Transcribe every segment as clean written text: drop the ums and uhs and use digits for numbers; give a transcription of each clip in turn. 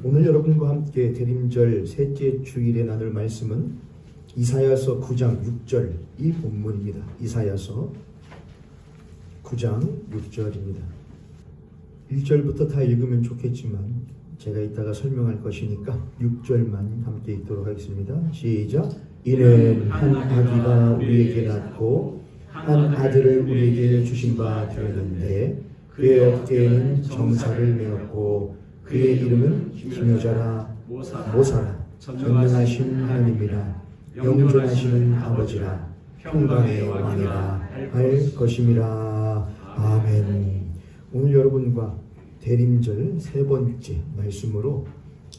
오늘 여러분과 함께 대림절 셋째 주일에 나눌 말씀은 이사야서 9장 6절 이 본문입니다. 이사야서 9장 6절입니다. 1절부터 다 읽으면 좋겠지만 제가 이따가 설명할 것이니까 6절만 함께 읽도록 하겠습니다. 시작. 이는 한 아기가 우리에게 낳고 한 아들을 우리에게 주신 바 되었는데 그의 어깨에는 정사를 메었고 그의 이름은 기묘자라 모사라 전능하신 하나님이라 영존하시는 아버지라 평강의 왕이라 할 것임이라. 아멘. 오늘 여러분과 대림절 세 번째 말씀으로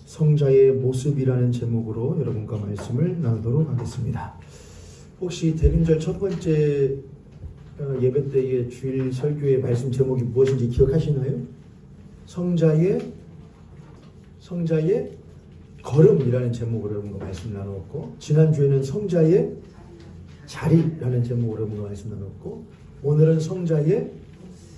성자의 모습이라는 제목으로 여러분과 말씀을 나누도록 하겠습니다. 혹시 대림절 첫 번째 예배 때의 주일 설교의 말씀 제목이 무엇인지 기억하시나요? 성자의 걸음이라는 제목으로 여러분과 말씀 나누었고, 지난주에는 성자의 자리라는 제목으로 여러분과 말씀 나누었고, 오늘은 성자의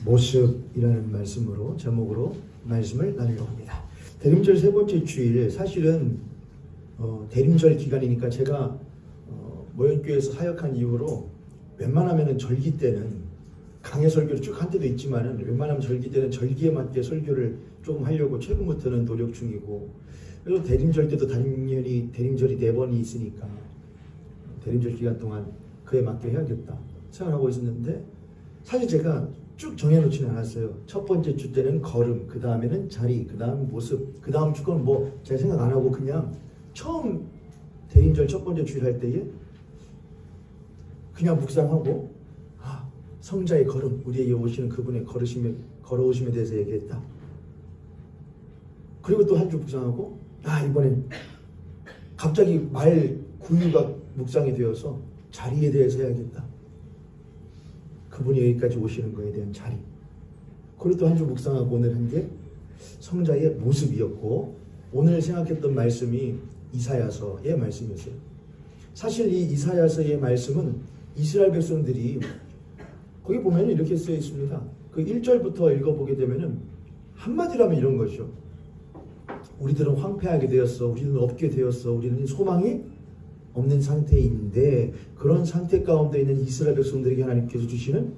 모습이라는 말씀으로 제목으로 말씀을 나누려고 합니다. 대림절 세 번째 주일, 사실은 대림절 기간이니까 제가 모현교회에서 사역한 이후로 웬만하면 절기 때는 강해 설교를 쭉 한 때도 있지만은 웬만하면 절기 때는 절기에 맞게 설교를 조금 하려고 최근부터는 노력 중이고, 그리고 대림절 때도 당연히 대림절이 4번이 있으니까 대림절 기간 동안 그에 맞게 해야겠다 생각하고 있었는데, 사실 제가 쭉 정해놓지는 않았어요. 첫 번째 주 때는 걸음, 그 다음에는 자리, 그 다음 모습, 그 다음 주 거는 뭐 제가 생각 안 하고 그냥 처음 대림절 첫 번째 주일 할 때에 그냥 묵상하고 성자의 걸음, 우리에게 오시는 그분의 걸어오심에 대해서 얘기했다. 그리고 또 한 주 묵상하고 이번엔 갑자기 말 구유가 묵상이 되어서 자리에 대해서 해야겠다. 그분이 여기까지 오시는 거에 대한 자리. 그리고 또 한 주 묵상하고 오늘 한 게 성자의 모습이었고, 오늘 생각했던 말씀이 이사야서의 말씀이었어요. 사실 이 이사야서의 말씀은 이스라엘 백성들이 거기 보면 이렇게 쓰여 있습니다. 그 1절부터 읽어보게 되면은 한마디로 하면 이런 거죠. 우리들은 황폐하게 되었어. 우리는 없게 되었어. 우리는 소망이 없는 상태인데, 그런 상태 가운데 있는 이스라엘 백성들에게 하나님께서 주시는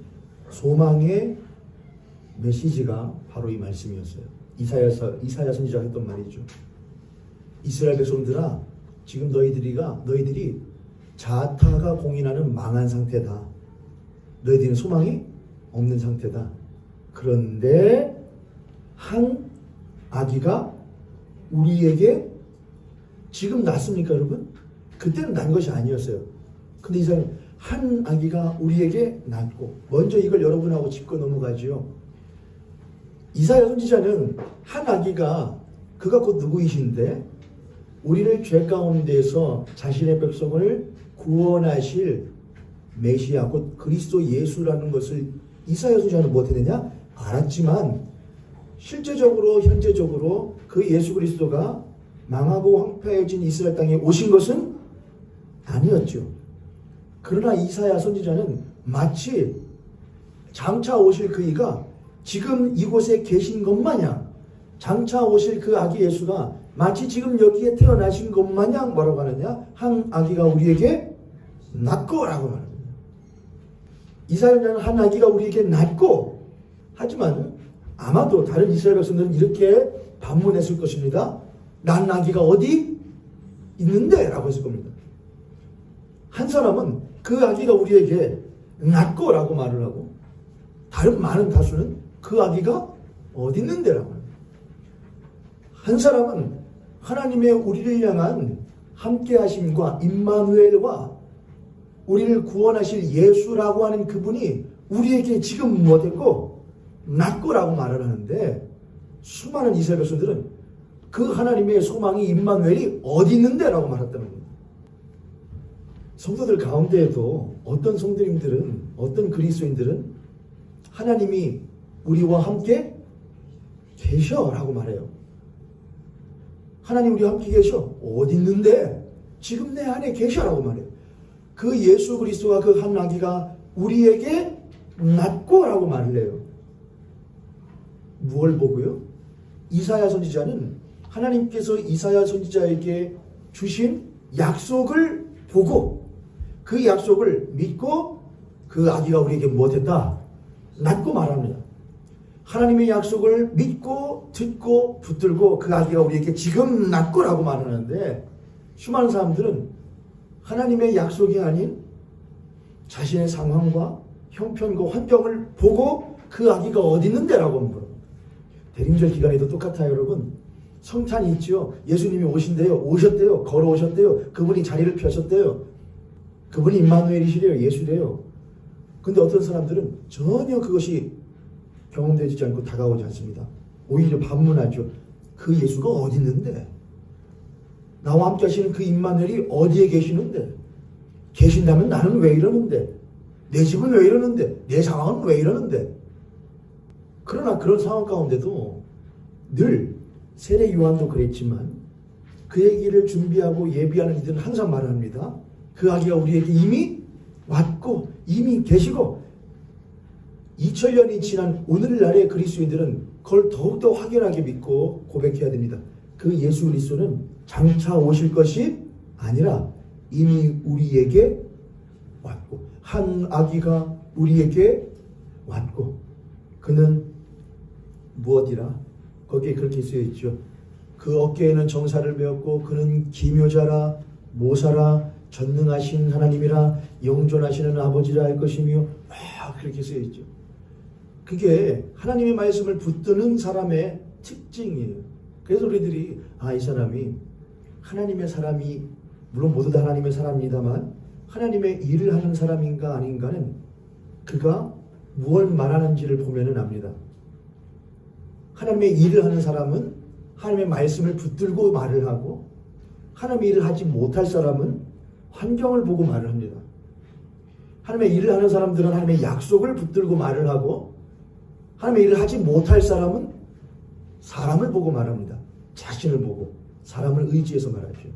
소망의 메시지가 바로 이 말씀이었어요. 이사야 선지자가 했던 말이죠. 이스라엘 백성들아, 지금 너희들이 자타가 공인하는 망한 상태다. 너희들은 소망이 없는 상태다. 그런데 한 아기가 우리에게 지금 낳습니까, 여러분? 그때는 난 것이 아니었어요. 근데 이사야 한 아기가 우리에게 낳고, 먼저 이걸 여러분하고 짚고 넘어가지요. 이사야 선지자는 한 아기가 그가 곧 누구이신데 우리를 죄 가운데서 자신의 백성을 구원하실 메시아 곧 그리스도 예수라는 것을 이사야 선지자는 못했느냐? 알았지만 실제적으로 현재적으로 그 예수 그리스도가 망하고 황폐해진 이스라엘 땅에 오신 것은 아니었죠. 그러나 이사야 선지자는 마치 장차 오실 그이가 지금 이곳에 계신 것 마냥, 장차 오실 그 아기 예수가 마치 지금 여기에 태어나신 것 마냥 뭐라고 하느냐? 한 아기가 우리에게 낳고라고 말합니다. 이사야는 한 아기가 우리에게 낳고, 하지만 아마도 다른 이스라엘 백성들은 이렇게 반문했을 것입니다. 난 아기가 어디 있는데? 라고 했을 겁니다. 한 사람은 그 아기가 우리에게 낳고 라고 말을 하고, 다른 많은 다수는 그 아기가 어디 있는데? 라고 합니다. 한 사람은 하나님의 우리를 향한 함께 하심과 임마누엘과 우리를 구원하실 예수라고 하는 그분이 우리에게 지금 못했고 낳고라고 말을 하는데, 수많은 이스라엘 백성들은 그 하나님의 소망이 임마누엘이 어디 있는데? 라고 말했다는 겁니다. 성도들 가운데에도 어떤 성도님들은, 어떤 그리스도인들은 하나님이 우리와 함께 계셔 라고 말해요. 하나님 우리와 함께 계셔. 어디 있는데? 지금 내 안에 계셔 라고 말해요. 그 예수 그리스도가 그 한 아기가 우리에게 낳고 라고 말을 해요. 무엇을 보고요? 이사야 선지자는 하나님께서 이사야 선지자에게 주신 약속을 보고 그 약속을 믿고 그 아기가 우리에게 무엇했다? 낳고 말합니다. 하나님의 약속을 믿고 듣고 붙들고 그 아기가 우리에게 지금 낳고라고 말하는데 수많은 사람들은 하나님의 약속이 아닌 자신의 상황과 형편과 환경을 보고 그 아기가 어디 있는데 라고 물어요. 대림절 기간에도 똑같아요, 여러분. 성탄이 있지요. 예수님이 오셨대요. 걸어오셨대요. 그분이 자리를 펴셨대요. 그분이 임마누엘이시래요. 예수래요. 근데 어떤 사람들은 전혀 그것이 경험되지 않고 다가오지 않습니다. 오히려 반문하죠. 그 예수가 어디 있는데? 나와 함께 하시는 그 임마누엘이 어디에 계시는데? 계신다면 나는 왜 이러는데? 내 집은 왜 이러는데? 내 상황은 왜 이러는데? 그러나 그런 상황 가운데도 늘 세례 요한도 그랬지만 그의 길을 준비하고 예비하는 이들은 항상 말합니다. 그 아기가 우리에게 이미 왔고 이미 계시고 2000년이 지난 오늘날의 그리스도인들은 그걸 더욱더 확연하게 믿고 고백해야 됩니다. 그 예수 그리스도는 장차 오실 것이 아니라 이미 우리에게 왔고 한 아기가 우리에게 왔고 그는 무엇이라 거기에 그렇게 쓰여 있죠. 그 어깨에는 정사를 메었고 그는 기묘자라 모사라 전능하신 하나님이라 영존하시는 아버지라 할 것이며 그렇게 쓰여 있죠. 그게 하나님의 말씀을 붙드는 사람의 특징이에요. 그래서 우리들이 이 사람이 하나님의 사람이 물론 모두 다 하나님의 사람입니다만 하나님의 일을 하는 사람인가 아닌가는 그가 무엇을 말하는지를 보면은 압니다. 하나님의 일을 하는 사람은 하나님의 말씀을 붙들고 말을 하고 하나님의 일을 하지 못할 사람은 환경을 보고 말을 합니다. 하나님의 일을 하는 사람들은 하나님의 약속을 붙들고 말을 하고 하나님의 일을 하지 못할 사람은 사람을 보고 말합니다. 자신을 보고 사람을 의지해서 말하죠.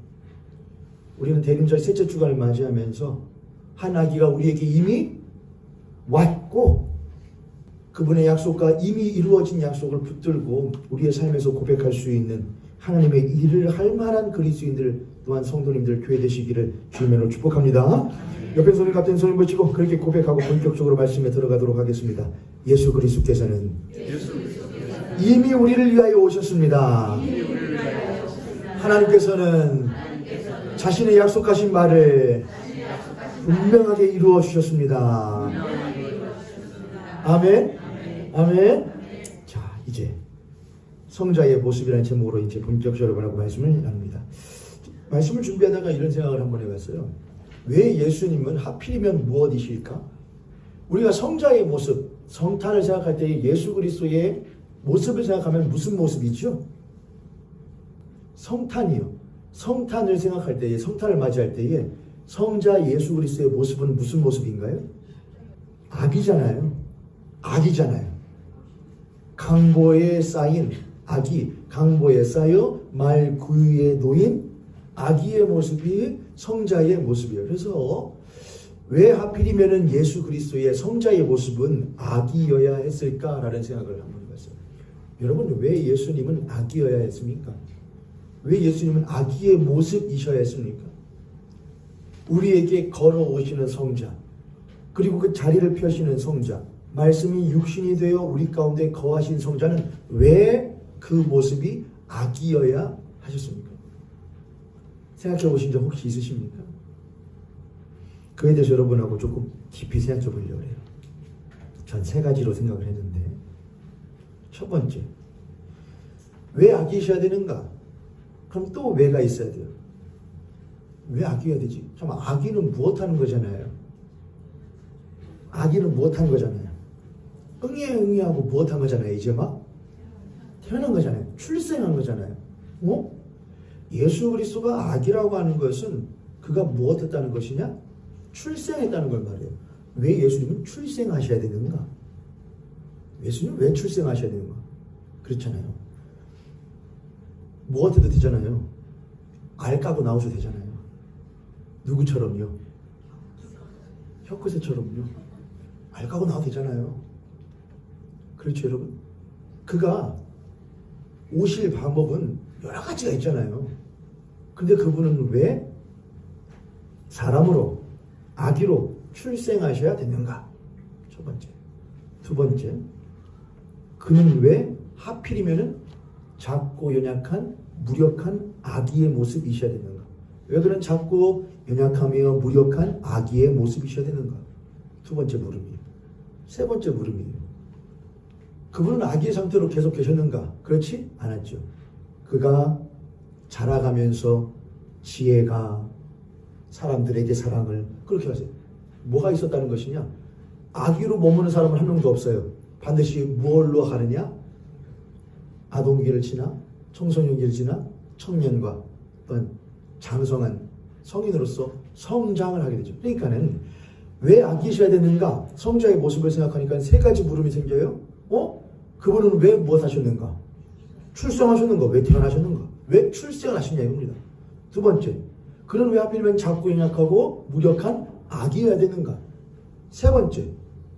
우리는 대림절 셋째 주간을 맞이하면서 한 아기가 우리에게 이미 왔고 그분의 약속과 이미 이루어진 약속을 붙들고 우리의 삶에서 고백할 수 있는 하나님의 일을 할 만한 그리스도인들 또한 성도님들 교회 되시기를 주님으로 축복합니다. 옆에 손을 같은 손을 붙이고 그렇게 고백하고 본격적으로 말씀에 들어가도록 하겠습니다. 예수 그리스도께서는 이미 우리를 위하여 오셨습니다. 하나님께서는 자신의 약속하신 말을 분명하게 이루어 주셨습니다. 아멘. 아멘. 자, 이제 성자의 모습이라는 제목으로 이제 본격적으로 하고 말씀을 나눕니다. 말씀을 준비하다가 이런 생각을 한번 해봤어요. 왜 예수님은 하필이면 무엇이실까? 우리가 성자의 모습, 성탄을 생각할 때 예수 그리스도의 모습을 생각하면 무슨 모습이죠? 성탄이요. 성탄을 생각할 때에, 성탄을 맞이할 때에 성자 예수 그리스도의 모습은 무슨 모습인가요? 아기잖아요. 아기잖아요. 강보에 쌓인 아기, 강보에 쌓여 말 구유에 놓인 아기의 모습이 성자의 모습이에요. 그래서 왜 하필이면은 예수 그리스도의 성자의 모습은 아기여야 했을까라는 생각을 한번 해봤어요. 여러분, 왜 예수님은 아기여야 했습니까? 왜 예수님은 아기의 모습이셔야 했습니까? 우리에게 걸어오시는 성자, 그리고 그 자리를 펴시는 성자, 말씀이 육신이 되어 우리 가운데 거하신 성자는 왜 그 모습이 아기여야 하셨습니까? 생각해 보신 적 혹시 있으십니까? 그에 대해서 여러분하고 조금 깊이 생각해 보려고 해요. 전 3가지로 생각을 했는데, 첫 번째, 왜 아기셔야 되는가? 그럼 또 왜가 있어야 돼요? 왜 아기여야 되지? 잠깐, 아기는 무엇하는 거잖아요. 아기는 무엇하는 거잖아요. 응애응애하고 무엇한 거잖아요. 이제 막 태어난 거잖아요. 출생한 거잖아요. 예수 그리스도가 아기라고 하는 것은 그가 무엇했다는 것이냐? 출생했다는 걸 말해요. 왜 예수님은 출생하셔야 되는가? 예수님은 왜 출생하셔야 되는가? 그렇잖아요. 무엇해도 되잖아요. 알 까고 나오셔도 되잖아요. 누구처럼요? 혀끝에처럼요. 알 까고 나와도 되잖아요. 그렇죠, 여러분? 그가 오실 방법은 여러 가지가 있잖아요. 근데 그분은 왜 사람으로 아기로 출생하셔야 되는가? 첫 번째. 두 번째, 그는 왜 하필이면은 작고 연약한 무력한 아기의 모습이셔야 되는가? 왜 그런 작고 연약하며 무력한 아기의 모습이셔야 되는가? 두 번째 물음이에요. 세 번째 물음이에요. 그분은 아기의 상태로 계속 계셨는가? 그렇지 않았죠. 그가 자라가면서 지혜가 사람들에게 사랑을 그렇게 하세요. 뭐가 있었다는 것이냐? 아기로 머무는 사람은 한 명도 없어요. 반드시 무엇로 가느냐? 아동기를 지나 청소년기를 지나 청년과 어떤 장성한 성인으로서 성장을 하게 되죠. 그러니까는 왜 아기셔야 되는가? 성자의 모습을 생각하니까 세 가지 물음이 생겨요. 그분은 왜 무엇 하셨는가? 출생하셨는가? 왜 태어나셨는가? 왜 출생을 하셨냐 이겁니다. 두 번째, 그는 왜 하필이면 작고 연약하고 무력한 아기여야 되는가? 세 번째,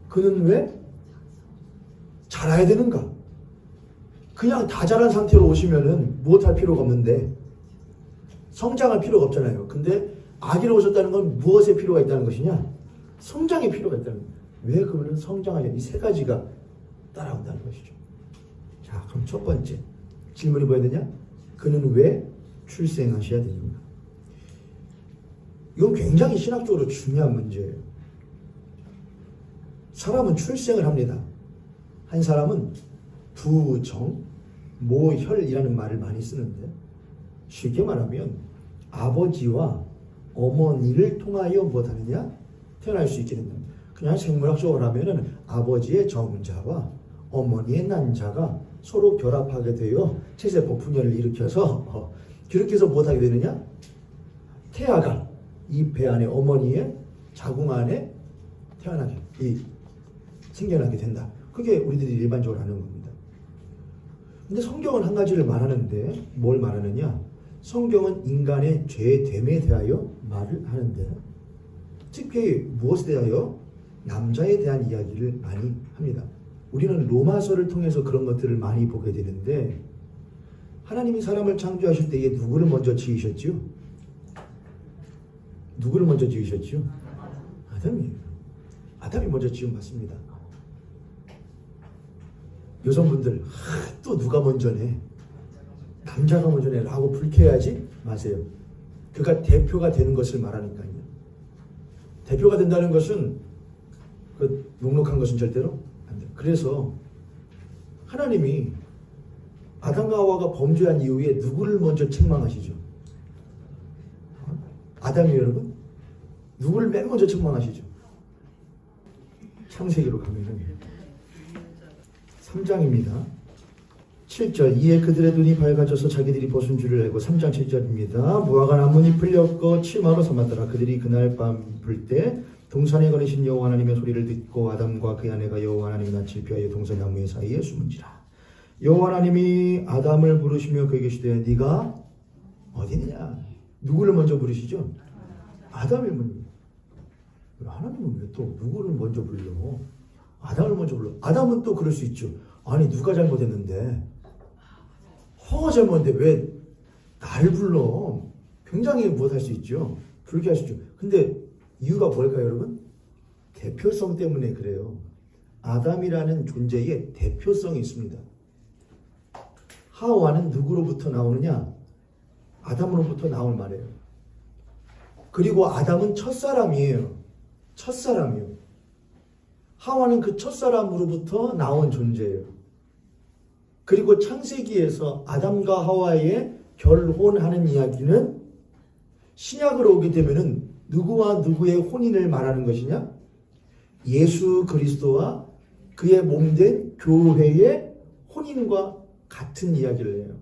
그는 왜 자라야 되는가? 그냥 다 자란 상태로 오시면은 무엇할 필요가 없는데 성장할 필요가 없잖아요. 근데 아기로 오셨다는 건 무엇의 필요가 있다는 것이냐? 성장의 필요가 있다는 거예요. 왜 그분은 성장하냐? 이 세 가지가 따라온다는 것이죠. 자, 그럼 첫 번째 질문이 뭐야 되냐? 그는 왜 출생하셔야 되는가? 이건 굉장히 신학적으로 중요한 문제예요. 사람은 출생을 합니다. 한 사람은 부정, 모혈이라는 말을 많이 쓰는데 쉽게 말하면 아버지와 어머니를 통하여 무엇하느냐? 태어날 수 있게 된다. 그냥 생물학적으로 하면은 아버지의 정자와 어머니의 난자가 서로 결합하게 되어 체세포 분열을 일으켜서 그렇게 해서 무엇하게 되느냐? 태아가 이 배 안에 어머니의 자궁 안에 태어나게 생겨나게 된다. 그게 우리들이 일반적으로 하는 겁니다. 근데 성경은 한 가지를 말하는데 뭘 말하느냐? 성경은 인간의 죄됨에 대하여 말을 하는데 특히 무엇에 대하여? 남자에 대한 이야기를 많이 합니다. 우리는 로마서를 통해서 그런 것들을 많이 보게 되는데 하나님이 사람을 창조하실 때에 누구를 먼저 지으셨지요? 누구를 먼저 지으셨지요? 아담이에요. 아담이 먼저 지은 맞습니다. 여성분들 또 누가 먼저네? 남자가 먼저네 라고 불쾌해하지 마세요. 그가 대표가 되는 것을 말하니까요. 대표가 된다는 것은 그 녹록한 것은 절대로 안 돼요. 그래서 하나님이 아담과 하와가 범죄한 이후에 누구를 먼저 책망하시죠? 아담이에요, 여러분? 누구를 맨 먼저 책망하시죠? 창세기로 가면은 3장입니다. 7절 이에 그들의 눈이 밝아져서 자기들이 벗은 줄을 알고 3장 7절입니다. 무화과 나뭇잎을 엮어 치마로 삼았더라. 그들이 그날 밤 불 때 동산에 거니신 여호와 하나님의 소리를 듣고 아담과 그의 아내가 여호와 하나님의 낯을 피하여 동산 나무의 사이에 숨은지라. 여호와 하나님이 아담을 부르시며 그에게 이르시되 네가 어디 있느냐? 누구를 먼저 부르시죠? 아담을 먼저. 하나님은 왜 또 누구를 먼저 불러? 아담을 먼저 불러. 아담은 또 그럴 수 있죠. 아니 누가 잘못했는데? 허가 잘못했는데 왜 나를 불러? 굉장히 못할 수 있죠. 불쾌할 수 있죠. 근데 이유가 뭘까요, 여러분? 대표성 때문에 그래요. 아담이라는 존재의 대표성이 있습니다. 하와는 누구로부터 나오느냐? 아담으로부터 나올 말이에요. 그리고 아담은 첫사람이에요. 첫사람이요. 하와는 그 첫사람으로부터 나온 존재예요. 그리고 창세기에서 아담과 하와의 결혼하는 이야기는 신약으로 오게 되면은 누구와 누구의 혼인을 말하는 것이냐? 예수 그리스도와 그의 몸된 교회의 혼인과 같은 이야기를 해요.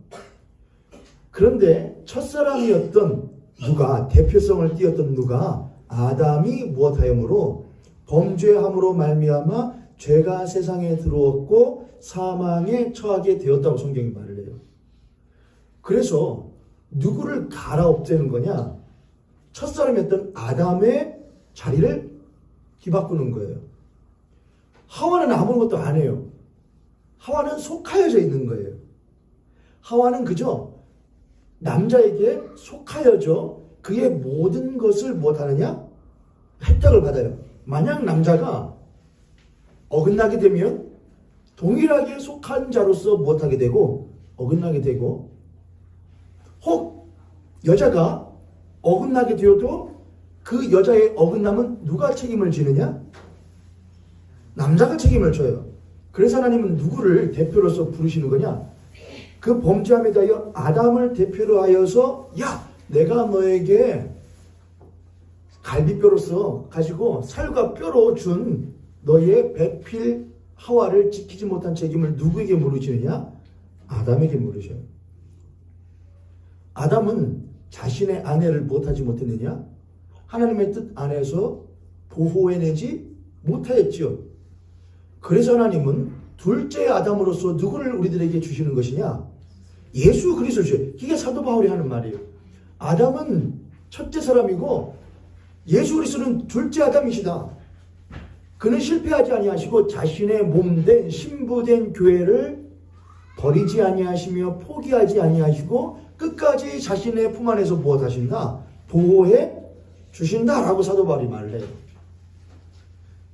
그런데 첫사람이었던 누가, 대표성을 띄었던 누가 아담이 무엇하여므로 범죄함으로 말미암아 죄가 세상에 들어왔고 사망에 처하게 되었다고 성경이 말을 해요. 그래서 누구를 갈아엎는 거냐? 첫사람이었던 아담의 자리를 뒤바꾸는 거예요. 하와는 아무것도 안 해요. 하와는 속하여져 있는 거예요. 하와는 그저 남자에게 속하여져 그의 모든 것을 무엇하느냐? 혜택을 받아요. 만약 남자가 어긋나게 되면 동일하게 속한 자로서 무엇하게 되고 어긋나게 되고, 혹 여자가 어긋나게 되어도 그 여자의 어긋남은 누가 책임을 지느냐? 남자가 책임을 져요. 그래서 하나님은 누구를 대표로서 부르시는 거냐? 그 범죄함에 대하여 아담을 대표로 하여서, 야, 내가 너에게 갈비뼈로서 가지고 살과 뼈로 준 너의 배필 하와를 지키지 못한 책임을 누구에게 물으시느냐? 아담에게 물으셔요. 아담은 자신의 아내를 못하지 못했느냐? 하나님의 뜻 안에서 보호해내지 못하였지요. 그래서 하나님은 둘째 아담으로서 누구를 우리들에게 주시는 것이냐? 예수 그리스도를 주셔요. 이게 사도 바울이 하는 말이에요. 아담은 첫째 사람이고 예수 그리스도는 둘째 아담이시다. 그는 실패하지 아니하시고 자신의 몸된 신부된 교회를 버리지 아니하시며 포기하지 아니하시고 끝까지 자신의 품 안에서 무엇하신다? 보호해 주신다라고 사도 바울이 말을 해요.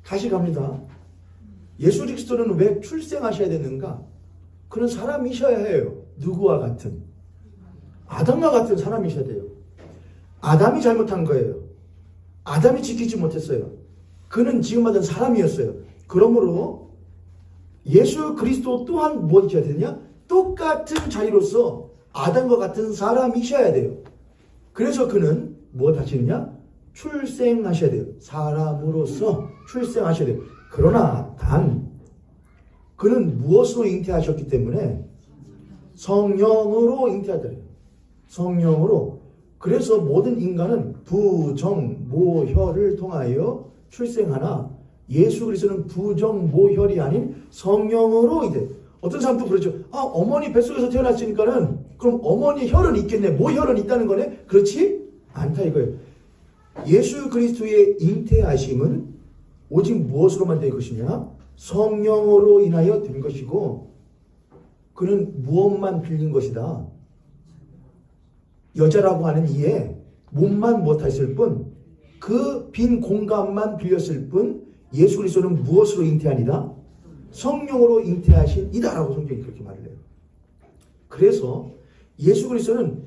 다시 갑니다. 예수 그리스도는 왜 출생하셔야 되는가? 그는 사람이셔야 해요. 누구와 같은? 아담과 같은 사람이셔야 돼요. 아담이 잘못한 거예요. 아담이 지키지 못했어요. 그는 지음받은 사람이었어요. 그러므로 예수 그리스도 또한 무엇이셔야 되느냐? 똑같은 자리로서 아담과 같은 사람이셔야 돼요. 그래서 그는 무엇 하시느냐? 출생하셔야 돼요. 사람으로서 출생하셔야 돼요. 그러나 단 그는 무엇으로 잉태하셨기 때문에 성령으로 잉태하더래요. 성령으로. 그래서 모든 인간은 부정모혈을 통하여 출생하나 예수 그리스도는 부정모혈이 아닌 성령으로 이제 어떤 사람도 그러죠. 아, 어머니 뱃속에서 태어났으니까는 그럼 어머니 혈은 있겠네. 모혈은 있다는 거네. 그렇지 않다 이거예요. 예수 그리스도의 잉태하심은 오직 무엇으로만 될 것이냐? 성령으로 인하여 된 것이고, 그는 무엇만 빌린 것이다? 여자라고 하는 이에 몸만 못했을 뿐, 그 빈 공간만 빌렸을 뿐, 예수 그리스도는 무엇으로 잉태하니라? 성령으로 잉태하신 이다라고 성경이 그렇게 말을 해요. 그래서 예수 그리스도는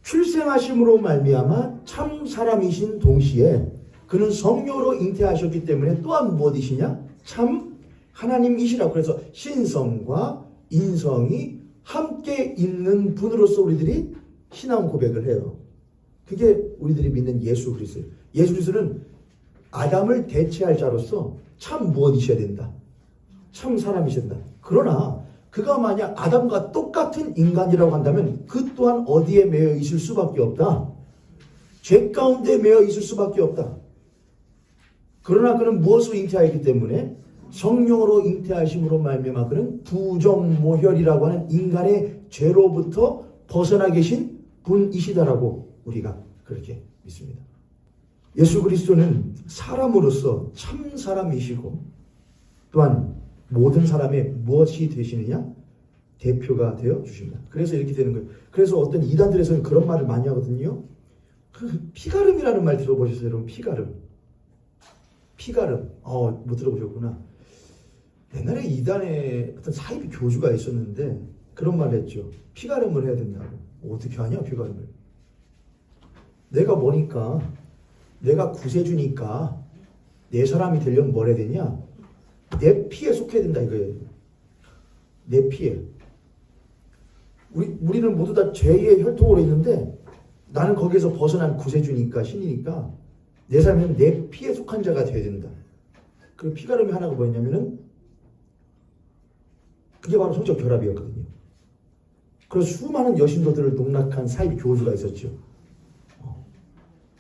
출생하심으로 말미암아 참 사람이신 동시에 그는 성령으로 잉태하셨기 때문에 또한 무엇이시냐? 참 하나님이시라고. 그래서 신성과 인성이 함께 있는 분으로서 우리들이 신앙 고백을 해요. 그게 우리들이 믿는 예수 그리스도예요. 예수 그리스도는 아담을 대체할 자로서 참 무엇이셔야 된다? 참 사람이셔야 된다. 그러나 그가 만약 아담과 똑같은 인간이라고 한다면 그 또한 어디에 매여 있을 수밖에 없다? 죄 가운데 매여 있을 수밖에 없다. 그러나 그는 무엇으로 잉태하였기 때문에 성령으로 잉태하심으로 말미암아 그는 부정모혈이라고 하는 인간의 죄로부터 벗어나 계신 분이시다라고 우리가 그렇게 믿습니다. 예수 그리스도는 사람으로서 참 사람이시고 또한 모든 사람의 무엇이 되시느냐? 대표가 되어 주십니다. 그래서 이렇게 되는 거예요. 그래서 어떤 이단들에서는 그런 말을 많이 하거든요. 피가름이라는 말 들어보셨어요, 여러분? 피가름. 피가름. 못 들어보셨구나. 옛날에 이단에 어떤 사이비 교주가 있었는데 그런 말을 했죠. 피가름을 해야 된다고. 어떻게 하냐, 피가름을. 내가 뭐니까, 내가 구세주니까 내 사람이 되려면 뭘 해야 되냐? 내 피에 속해야 된다 이거예요. 내 피에. 우리는 모두 다 죄의 혈통으로 있는데 나는 거기에서 벗어난 구세주니까, 신이니까 내 삶은 내 피에 속한 자가 되어야 된다. 그 피가름이 하나가 뭐였냐면은 그게 바로 성적 결합이었거든요. 그래서 수많은 여신도들을 농락한 사이비 교주가 있었죠.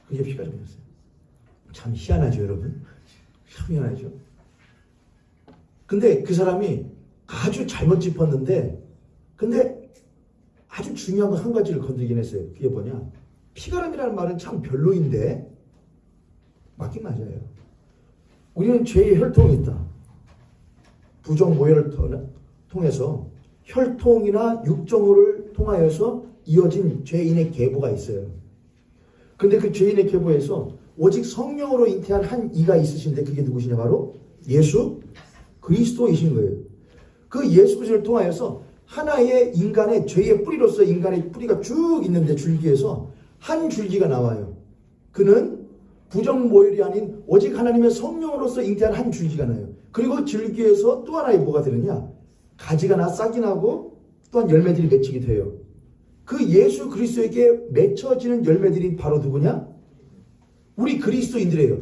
그게 피가름이었어요. 참 희한하죠, 여러분. 참 희한하죠. 근데 그 사람이 아주 잘못 짚었는데, 근데 아주 중요한 거 한 가지를 건드리긴 했어요. 그게 뭐냐? 피가름이라는 말은 참 별로인데 맞긴 맞아요. 우리는 죄의 혈통이 있다. 부정모혈을 통해서 혈통이나 육정을 통하여서 이어진 죄인의 계보가 있어요. 근데 그 죄인의 계보에서 오직 성령으로 잉태한 한 이가 있으신데 그게 누구시냐? 바로 예수 그리스도이신 거예요. 그 예수 그리스도를 통하여서 하나의 인간의 죄의 뿌리로서 인간의 뿌리가 쭉 있는데 줄기에서 한 줄기가 나와요. 그는 부정모율이 아닌 오직 하나님의 성령으로서 잉태한 한 줄기가 나요. 그리고 줄기에서 또 하나의 뭐가 되느냐? 가지가 나 싹이 나고 또한 열매들이 맺히게 돼요. 그 예수 그리스도에게 맺혀지는 열매들이 바로 누구냐? 우리 그리스도인들이에요.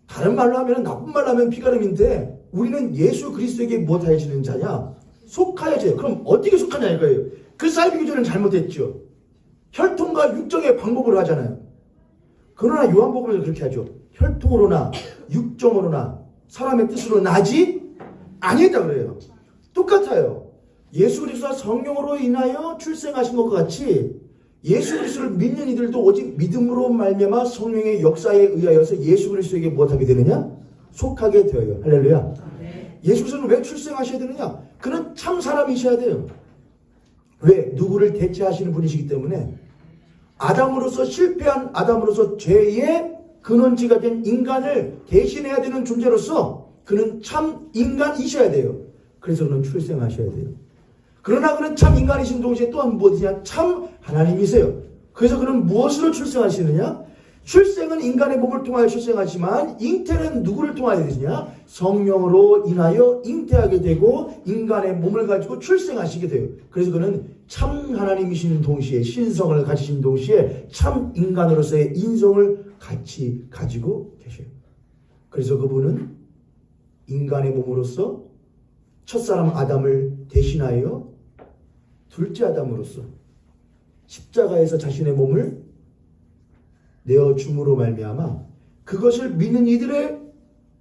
다른 말로 하면 나쁜 말로 하면 피가름인데 우리는 예수 그리스도에게 무엇하여지는 자냐? 속하여져요. 그럼 어떻게 속하냐 이거예요. 그 사이비 규정은 잘못했죠. 혈통과 육정의 방법으로 하잖아요. 그러나 요한복음에서 그렇게 하죠. 혈통으로나 육정으로나 사람의 뜻으로 나지 아니했다 그래요. 똑같아요. 예수 그리스도가 성령으로 인하여 출생하신 것과 같이 예수 그리스도를 믿는 이들도 오직 믿음으로 말미암아 성령의 역사에 의하여서 예수 그리스도에게 무엇하게 되느냐? 속하게 되어요. 할렐루야. 예수 그리스도는 왜 출생하셔야 되느냐? 그는 참 사람이셔야 돼요. 왜? 누구를 대체하시는 분이시기 때문에 아담으로서 실패한 아담으로서 죄의 근원지가 된 인간을 대신해야 되는 존재로서 그는 참 인간이셔야 돼요. 그래서 그는 출생하셔야 돼요. 그러나 그는 참 인간이신 동시에 또한 무엇이냐? 참 하나님이세요. 그래서 그는 무엇으로 출생하시느냐? 출생은 인간의 몸을 통하여 출생하지만 잉태는 누구를 통하여 되느냐? 성령으로 인하여 잉태하게 되고 인간의 몸을 가지고 출생하시게 돼요. 그래서 그는 참 하나님이신 동시에 신성을 가지신 동시에 참 인간으로서의 인성을 같이 가지고 계셔요. 그래서 그분은 인간의 몸으로서 첫사람 아담을 대신하여 둘째 아담으로서 십자가에서 자신의 몸을 내어줌으로 말미암아 그것을 믿는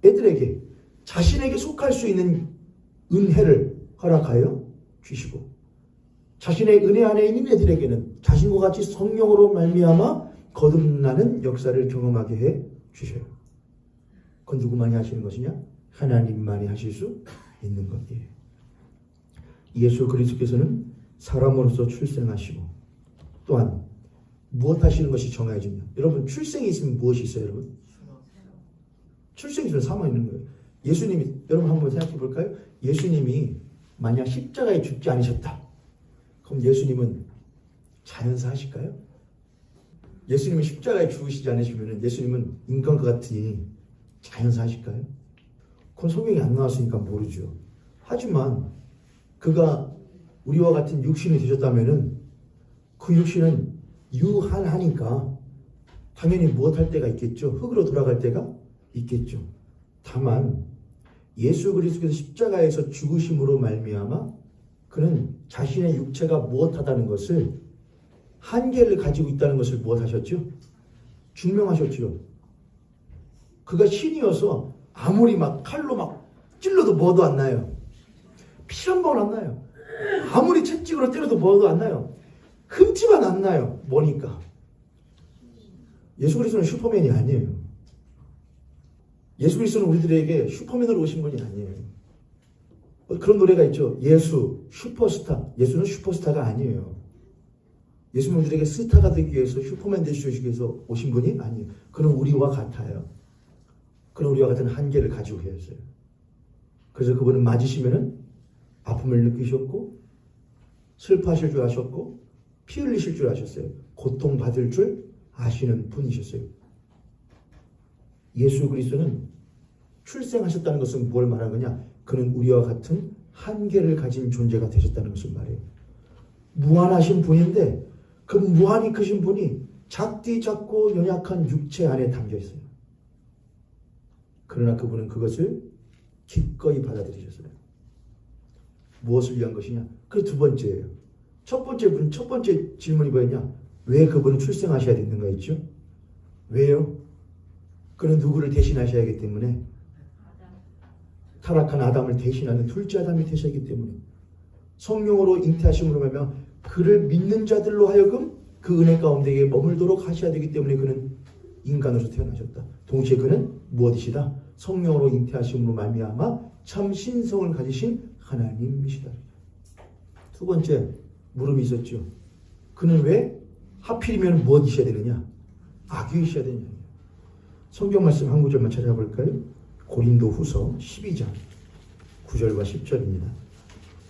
애들에게 자신에게 속할 수 있는 은혜를 허락하여 주시고 자신의 은혜 안에 있는 애들에게는 자신과 같이 성령으로 말미암아 거듭나는 역사를 경험하게 해 주셔요. 그건 누구만이 하시는 것이냐? 하나님만이 하실 수 있는 것이에요. 예수 그리스도께서는 사람으로서 출생하시고 또한 무엇 하시는 것이 정해지냐? 여러분 출생이 있으면 무엇이 있어요, 여러분? 출생이 있으면 사망이 있는 거예요. 예수님이 여러분 한번 생각해 볼까요? 예수님이 만약 십자가에 죽지 않으셨다. 그럼 예수님은 자연사 하실까요? 예수님이 십자가에 죽으시지 않으시면 예수님은 인간과 같으니 자연사 하실까요? 그건 성경이 안 나왔으니까 모르죠. 하지만 그가 우리와 같은 육신이 되셨다면은 그 육신은 유한하니까 당연히 무엇할 때가 있겠죠. 흙으로 돌아갈 때가 있겠죠. 다만 예수 그리스도께서 십자가에서 죽으심으로 말미암아 그는 자신의 육체가 무엇하다는 것을 한계를 가지고 있다는 것을 무엇하셨죠? 증명하셨죠. 그가 신이어서 아무리 막 칼로 막 찔러도 뭐도 안 나요. 피 한 방울 안 나요. 아무리 채찍으로 때려도 뭐도 안 나요. 흠집만 안 나요. 뭐니까? 예수 그리스도는 슈퍼맨이 아니에요. 예수 그리스도는 우리들에게 슈퍼맨으로 오신 분이 아니에요. 그런 노래가 있죠. 예수 슈퍼스타. 예수는 슈퍼스타가 아니에요. 예수는 우리들에게 스타가 되기 위해서 슈퍼맨 되시기 위해서 오신 분이 아니에요. 그는 우리와 같아요. 그는 우리와 같은 한계를 가지고 계셨어요. 그래서 그분은 맞으시면은 아픔을 느끼셨고 슬퍼하실 줄 아셨고 피 흘리실 줄 아셨어요. 고통받을 줄 아시는 분이셨어요. 예수 그리스도는 출생하셨다는 것은 뭘 말하는 거냐? 그는 우리와 같은 한계를 가진 존재가 되셨다는 것을 말해요. 무한하신 분인데 그 무한히 크신 분이 작디 작고 연약한 육체 안에 담겨 있어요. 그러나 그분은 그것을 기꺼이 받아들이셨어요. 무엇을 위한 것이냐? 그 두 번째예요. 첫 번째 질문이 뭐였냐? 왜 그분은 출생하셔야 되는가 했죠? 왜요? 그는 누구를 대신하셔야 하기 때문에 타락한 아담을 대신하는 둘째 아담이 되셨기 때문에 성령으로 잉태하심으로 말미암아 그를 믿는 자들로 하여금 그 은혜 가운데에 머물도록 하셔야 되기 때문에 그는 인간으로 태어나셨다. 동시에 그는 무엇이시다? 성령으로 잉태하심으로 말미암아 참 신성을 가지신 하나님이시다. 두 번째 무릎이 있었죠. 그는 왜 하필이면 무엇이셔야 되느냐? 악이셔야 되느냐? 성경 말씀 한 구절만 찾아볼까요? 고린도 후서 12장 9절과 10절입니다.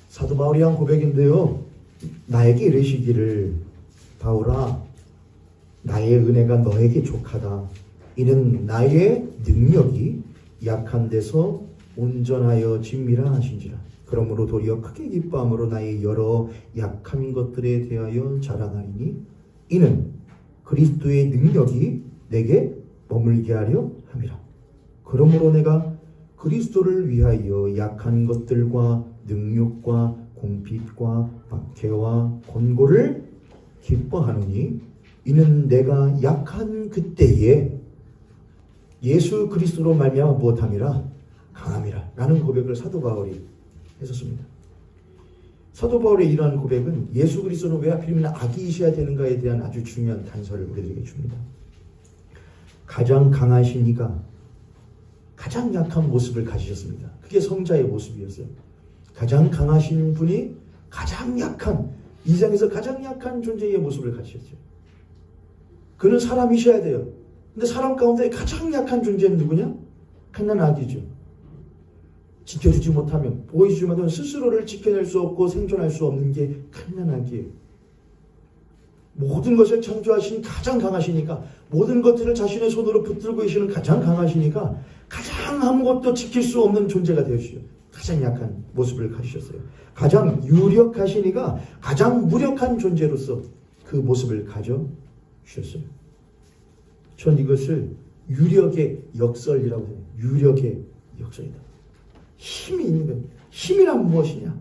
사도 바울이 한 고백인데요. 나에게 이르시기를 바울아 나의 은혜가 너에게 족하다. 이는 나의 능력이 약한 데서 온전하여 짐이라 하신지라. 그러므로 도리어 크게 기뻐함으로 나의 여러 약한 것들에 대하여 자랑하리니 이는 그리스도의 능력이 내게 머물게 하려 함이라. 그러므로 내가 그리스도를 위하여 약한 것들과 능욕과 공핍과 박해와 권고를 기뻐하노니 이는 내가 약한 그때에 예수 그리스도로 말미암아 무엇함이라 강함이라 라는 고백을 사도 바울이 했었습니다. 사도 바울의 이러한 고백은 예수 그리스도는 왜 하필이면 악이셔야 되는가에 대한 아주 중요한 단서를 우리들에게 줍니다. 가장 강하신 이가 가장 약한 모습을 가지셨습니다. 그게 성자의 모습이었어요. 가장 강하신 분이 가장 약한, 이 세상에서 가장 약한 존재의 모습을 가지셨죠. 그는 사람이셔야 돼요. 근데 사람 가운데 가장 약한 존재는 누구냐? 갓난 아기죠. 지켜주지 못하면, 보호해주지 못하면 스스로를 지켜낼 수 없고 생존할 수 없는 게 갓난 아기예요. 모든 것을 창조하신 가장 강하시니까, 모든 것들을 자신의 손으로 붙들고 계시는 가장 강하시니까 가장 아무것도 지킬 수 없는 존재가 되어주시죠. 가장 약한 모습을 가지셨어요. 가장 유력하시니까 가장 무력한 존재로서 그 모습을 가져주셨어요. 전 이것을 유력의 역설이라고 해요. 유력의 역설이다. 힘이 있는 겁니다. 힘이란 무엇이냐?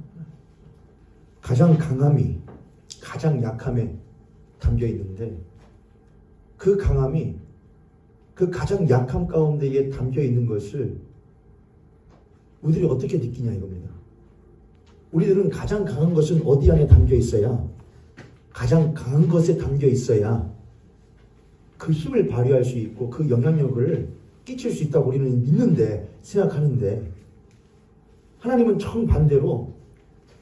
가장 강함이 가장 약함에 담겨 있는데 그 강함이 그 가장 약함 가운데에 담겨 있는 것을 우리들이 어떻게 느끼냐 이겁니다. 우리들은 가장 강한 것은 어디 안에 담겨 있어야, 가장 강한 것에 담겨 있어야 그 힘을 발휘할 수 있고 그 영향력을 끼칠 수 있다고 우리는 믿는데, 생각하는데, 하나님은 정반대로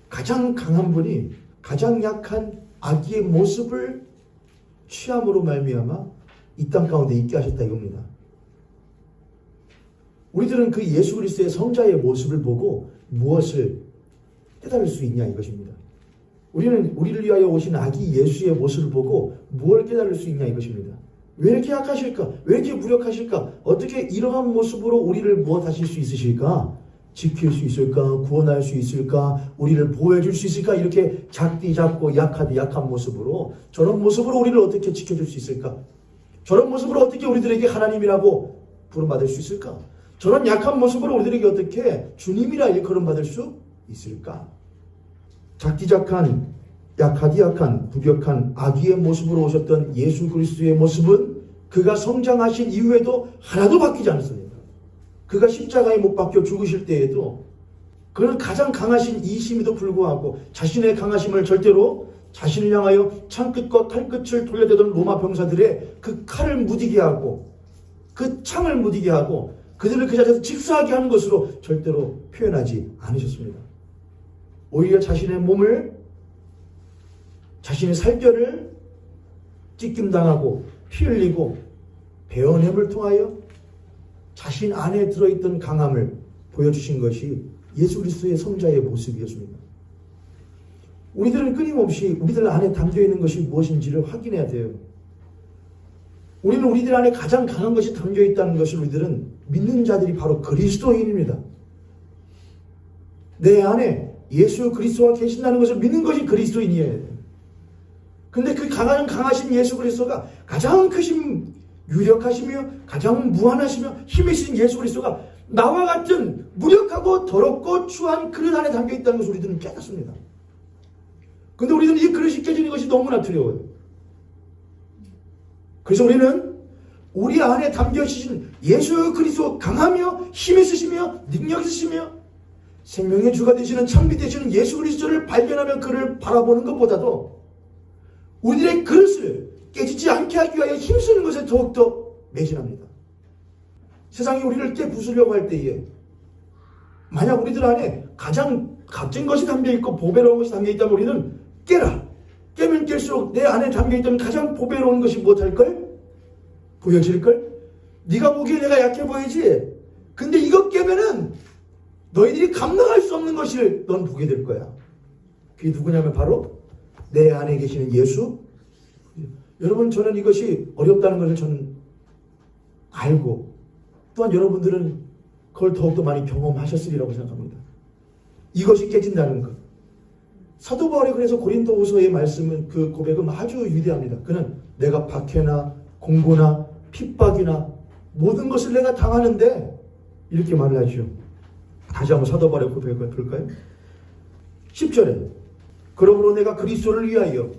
가장 강한 분이 가장 약한 아기의 모습을 취함으로 말미암아 이 땅 가운데 있게 하셨다 이겁니다. 우리들은 그 예수 그리스도의 성자의 모습을 보고 무엇을 깨달을 수 있냐 이것입니다. 우리는 우리를 위하여 오신 아기 예수의 모습을 보고 무엇을 깨달을 수 있냐 이것입니다. 왜 이렇게 약하실까? 왜 이렇게 무력하실까? 어떻게 이러한 모습으로 우리를 무엇하실 수 있으실까? 지킬 수 있을까? 구원할 수 있을까? 우리를 보호해 줄 수 있을까? 이렇게 작디 작고 약하디 약한 모습으로, 저런 모습으로 우리를 어떻게 지켜줄 수 있을까? 저런 모습으로 어떻게 우리들에게 하나님이라고 부름받을 수 있을까? 저런 약한 모습으로 우리들에게 어떻게 주님이라 일컬음받을 수 있을까? 작디작한, 약하디 약한, 부격한 아기의 모습으로 오셨던 예수 그리스도의 모습은 그가 성장하신 이후에도 하나도 바뀌지 않았습니다. 그가 십자가에 못 박혀 죽으실 때에도 그는 가장 강하신 이심에도 불구하고 자신의 강하심을 절대로 자신을 향하여 창끝과 칼끝을 돌려대던 로마 병사들의 그 칼을 무디게 하고 그 창을 무디게 하고 그들을 그 자리에서 직사하게 하는 것으로 절대로 표현하지 않으셨습니다. 오히려 자신의 몸을, 자신의 살결을 찢김당하고 피 흘리고 베어냄을 통하여 자신 안에 들어있던 강함을 보여주신 것이 예수 그리스도의 성자의 모습이었습니다. 우리들은 끊임없이 우리들 안에 담겨있는 것이 무엇인지를 확인해야 돼요. 우리는 우리들 안에 가장 강한 것이 담겨있다는 것을 우리들은 믿는 자들이 바로 그리스도인입니다. 내 안에 예수 그리스도가 계신다는 것을 믿는 것이 그리스도인이에요. 근데 그 강하신 예수 그리스도가 가장 크신, 유력하시며 가장 무한하시며 힘이 있으신 예수 그리스도가 나와 같은 무력하고 더럽고 추한 그릇 안에 담겨있다는 것을 우리들은 깨닫습니다. 근데 우리들은 이 그릇이 깨지는 것이 너무나 두려워요. 그래서 우리는 우리 안에 담겨있으신 예수 그리스도, 강하며 힘 있으시며 능력 있으시며 생명의 주가 되시는 창비 되시는 예수 그리스도를 발견하며 그를 바라보는 것보다도 우리들의 그릇을 깨지지 않게 하기 위하여 힘쓰는 것에 더욱더 매진합니다. 세상이 우리를 깨부수려고 할 때에 만약 우리들 안에 가장 값진 것이 담겨있고 보배로운 것이 담겨있다면 우리는 깨라. 깨면 깰수록 내 안에 담겨있다면 가장 보배로운 것이 무엇할걸? 보여질걸? 네가 보기에 내가 약해 보이지? 근데 이거 깨면은 너희들이 감당할 수 없는 것을 넌 보게 될 거야. 그게 누구냐면 바로 내 안에 계시는 예수. 여러분, 저는 이것이 어렵다는 것을 저는 알고, 또한 여러분들은 그걸 더욱더 많이 경험하셨으리라고 생각합니다. 이것이 깨진다는 것. 사도 바울이 그래서 고린도후서의 말씀은, 그 고백은 아주 위대합니다. 그는 내가 박해나 공고나 핍박이나 모든 것을 내가 당하는데, 이렇게 말을 하죠. 다시 한번 사도 바울의 고백을 볼까요? 10절에 그러므로 내가 그리스도를 위하여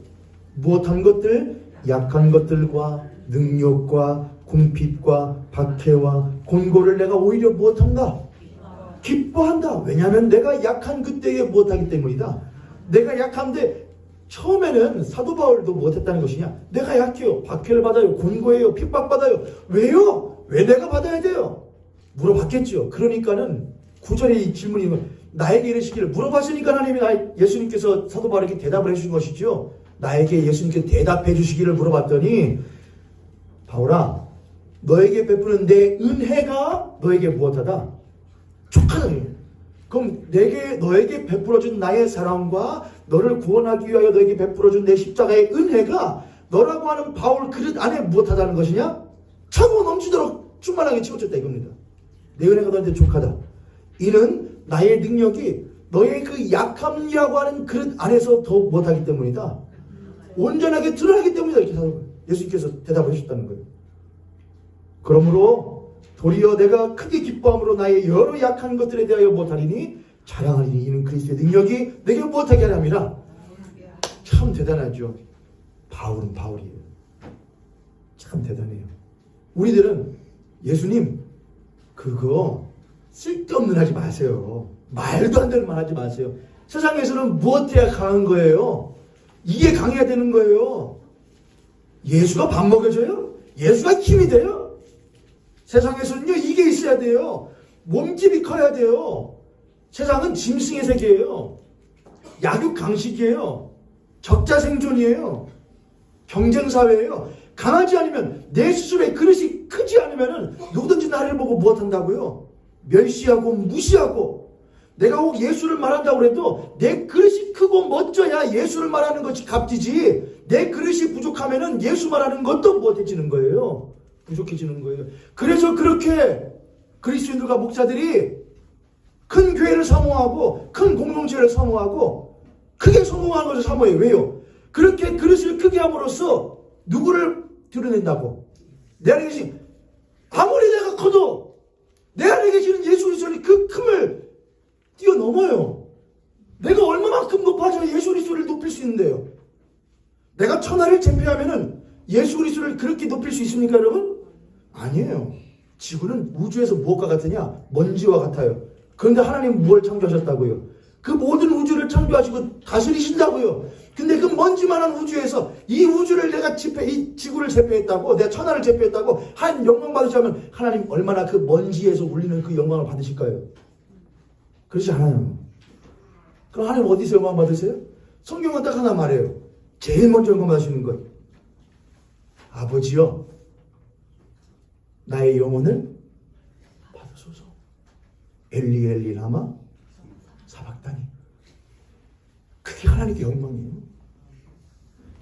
무엇한 것들, 약한 것들과 능력과 궁핍과 박해와 곤고를 내가 오히려 무엇한다? 기뻐한다. 왜냐하면 내가 약한 그때에 무엇하기 때문이다. 내가 약한데, 처음에는 사도 바울도 무엇했다는 것이냐? 내가 약해요. 박해를 받아요. 곤고해요. 핍박받아요. 왜요? 왜 내가 받아야 돼요? 물어봤겠죠. 그러니까는 9절의 이 질문이 나에게 이르시기를, 물어봤으니까 하나님이, 예수님께서 사도 바울에게 대답을 해주신 것이죠. 나에게 예수님께서 대답해 주시기를 물어봤더니, 바울아, 너에게 베푸는 내 은혜가 너에게 무엇하다? 족하다. 그럼 너에게 베풀어준 나의 사랑과 너를 구원하기 위하여 너에게 베풀어준 내 십자가의 은혜가 너라고 하는 바울 그릇 안에 무엇하다는 것이냐? 차고 넘치도록 충만하게 채워졌다 이겁니다. 내 은혜가 너한테 족하다. 이는 나의 능력이 너의 그 약함이라고 하는 그릇 안에서 더 무엇하기 때문이다. 온전하게 드러나기 때문이다. 이렇게 예수님께서 대답을 해주셨다는 거예요. 그러므로 도리어 내가 크게 기뻐함으로 나의 여러 약한 것들에 대하여 무엇하리니? 자랑하리니. 이는 그리스도의 능력이 내게 무엇하게 하랍니다. 참 대단하죠. 바울은 바울이에요. 참 대단해요. 우리들은 예수님 그거 쓸데없는 하지 마세요. 말도 안 되는 말 하지 마세요. 세상에서는 무엇해야 강한 거예요? 이게 강해야 되는 거예요. 예수가 밥 먹여줘요? 예수가 힘이 돼요? 세상에서는요, 이게 있어야 돼요. 몸집이 커야 돼요. 세상은 짐승의 세계예요. 약육 강식이에요. 적자 생존이에요. 경쟁사회예요. 강하지 않으면, 내 스스로의 그릇이 크지 않으면 누구든지 나를 보고 무엇한다고요? 멸시하고 무시하고. 내가 혹 예수를 말한다고 해도 내 그릇이 크고 멋져야 예수를 말하는 것이 값지지, 내 그릇이 부족하면 예수 말하는 것도 무엇해지는 거예요? 부족해지는 거예요. 그래서 그렇게 그리스도인들과 목사들이 큰 교회를 사모하고 큰 공동체를 사모하고 크게 성공하는 것을 사모해요. 왜요? 그렇게 그릇을 크게 함으로써 누구를 드러낸다고? 내 안에 계신, 아무리 내가 커도 내 안에 계시는 예수 그리스도의 그 큼을 뛰어넘어요. 내가 얼마만큼 높아져야 예수 그리스도를 높일 수 있는데요. 내가 천하를 제패하면은 예수 그리스도를 그렇게 높일 수 있습니까, 여러분? 아니에요. 지구는 우주에서 무엇과 같으냐? 먼지와 같아요. 그런데 하나님 무엇을 창조하셨다고요? 그 모든 우주를 창조하시고 다스리신다고요. 근데 그 먼지만한 우주에서 이 우주를 내가 이 지구를 제패했다고, 내가 천하를 제패했다고 한 영광 받으시면 하나님 얼마나 그 먼지에서 울리는 그 영광을 받으실까요? 그렇지 않아요. 그럼 하나님 어디서 영광 받으세요? 성경은 딱 하나 말해요. 제일 먼저 영광 받으시는 것. 아버지여, 나의 영혼을 받으소서. 엘리 엘리 라마 사박다니. 그게 하나님께 영광이에요.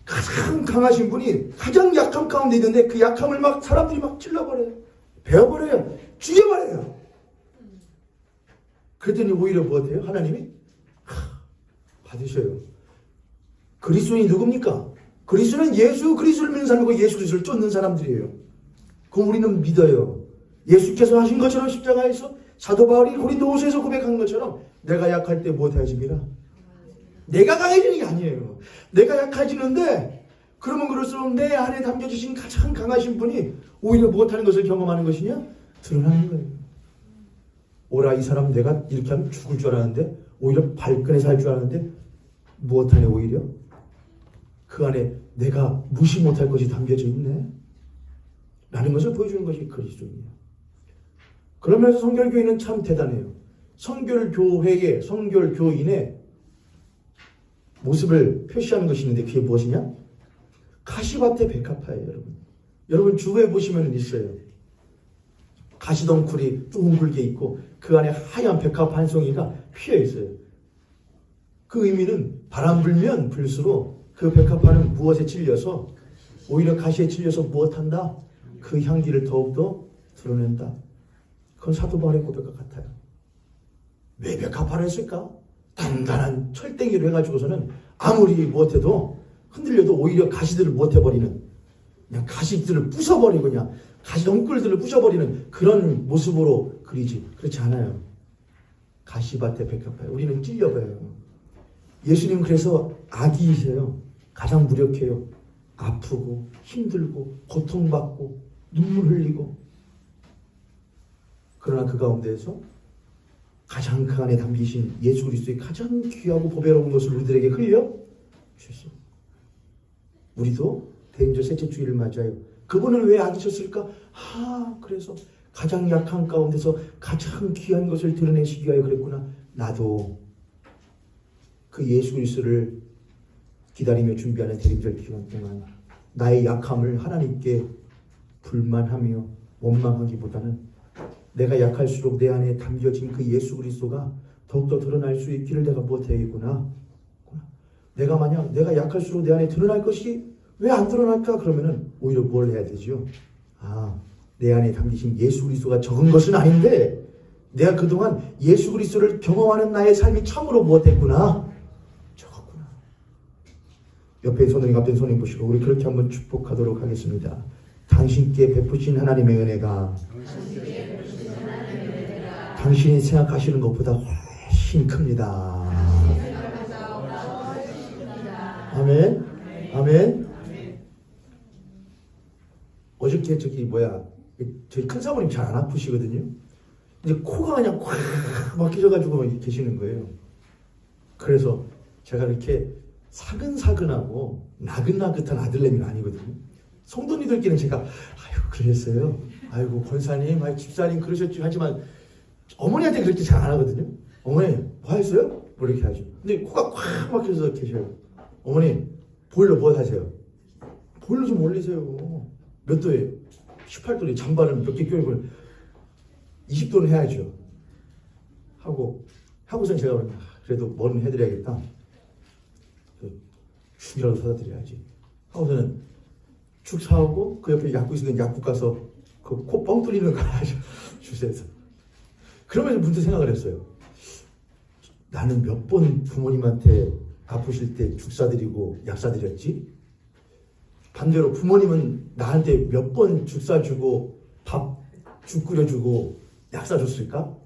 가장 강하신 분이 가장 약함 가운데 있는데 그 약함을 막 사람들이 막 찔러버려요. 베어버려요. 죽여버려요. 그랬더니 오히려 무엇해요? 하나님이 받으셔요. 그리스도인이 누굽니까? 그리스도는 예수 그리스도를 믿는 사람이고 예수 그리스도를 쫓는 사람들이에요. 그럼 우리는 믿어요. 예수께서 하신 것처럼 십자가에서, 사도 바울이 고린도후서에서 고백한 것처럼 내가 약할 때 무엇해야지니라? 내가 강해지는 게 아니에요. 내가 약해지는데, 그러면 그럴수록 내 안에 담겨주신 가장 강하신 분이 오히려 무엇하는 것을 경험하는 것이냐? 드러나는 거예요. 오라, 이 사람 내가 이렇게 하면 죽을 줄 알았는데, 오히려 발끈해서 할 줄 알았는데 무엇하냐? 오히려 그 안에 내가 무시 못할 것이 담겨져 있네 라는 것을 보여주는 것이 그리스도입니다. 그러면서 성결교회는 참 대단해요. 성결교회의 성결교인의 모습을 표시하는 것이 있는데 그게 무엇이냐? 가시밭의 백합화예요, 여러분. 여러분 주부에 보시면 있어요. 가시덩굴이 둥글게 있고 그 안에 하얀 백합 한 송이가 피어 있어요. 그 의미는 바람 불면 불수록 그 백합화는 무엇에 찔려서 오히려 가시에 찔려서 무엇한다? 그 향기를 더욱더 드러낸다. 그건 사도 바울의 고백과 같아요. 왜 백합화를 했을까? 단단한 철땡이로 해가지고서는 아무리 무엇해도 흔들려도 오히려 가시들을 무엇해버리는, 그냥 가시들을 부숴버리고 그냥 가시덩굴들을 부숴버리는 그런 모습으로 그리지. 그렇지 않아요. 가시밭의 백합화예요. 우리는 찔려봐요. 예수님은 그래서 악이세요. 가장 무력해요. 아프고 힘들고 고통받고 눈물 흘리고, 그러나 그 가운데에서 가장 그 안에 담기신 예수 그리스도의 가장 귀하고 보배로운 것을 우리들에게 흘려 주셨어요. 우리도 대인절 셋째 주일을 맞아요. 그분은 왜 악이셨을까? 그래서 가장 약한 가운데서 가장 귀한 것을 드러내시기 위하여 그랬구나. 나도 그 예수 그리스도를 기다리며 준비하는 대인절 기간 동안 나의 약함을 하나님께 불만하며 원망하기보다는 내가 약할수록 내 안에 담겨진 그 예수 그리스도가 더욱더 드러날 수 있기를 내가 못해야겠구나. 내가 만약 내가 약할수록 내 안에 드러날 것이 왜 안 드러날까? 그러면은 오히려 뭘 해야 되죠? 내 안에 담기신 예수 그리스도가 적은 것은 아닌데 내가 그동안 예수 그리스도를 경험하는 나의 삶이 참으로 무엇했구나? 적었구나. 옆에 손님, 앞에 손님 보시고 우리 그렇게 한번 축복하도록 하겠습니다. 당신께 베푸신 하나님의 은혜가 당신이 생각하시는 것보다 훨씬 큽니다. 아멘. 아멘. 어저께 저희 큰 사모님 잘 안 아프시거든요. 이제 코가 그냥 꽉 막혀져가지고 계시는 거예요. 그래서 제가 이렇게 사근사근하고 나긋나긋한 아들내미는 아니거든요. 성도님들끼리는 제가 그랬어요. 아이고 권사님, 집사님 그러셨지 하지만 어머니한테 그렇게 잘 안 하거든요. 어머니 뭐 하셨어요? 뭐 이렇게 하죠. 근데 코가 꽉 막혀서 계셔요. 어머니 보일러 뭐 하세요? 보일러 좀 올리세요. 몇 도예요? 18도에 잠바를 몇 개 껴입고 20도는 해야죠. 하고선 제가 그래도 뭐는 해드려야겠다. 죽이라도 사다 드려야지. 하고서는 죽 사오고 그 옆에 약국 있는 약국 가서 그 코 뻥 뚫리는 거 하나 주세요. 그러면서 문득 생각을 했어요. 나는 몇 번 부모님한테 아프실 때 죽 사드리고 약 사드렸지? 반대로 부모님은 나한테 몇 번 죽 사주고 죽 끓여주고 약 사줬을까?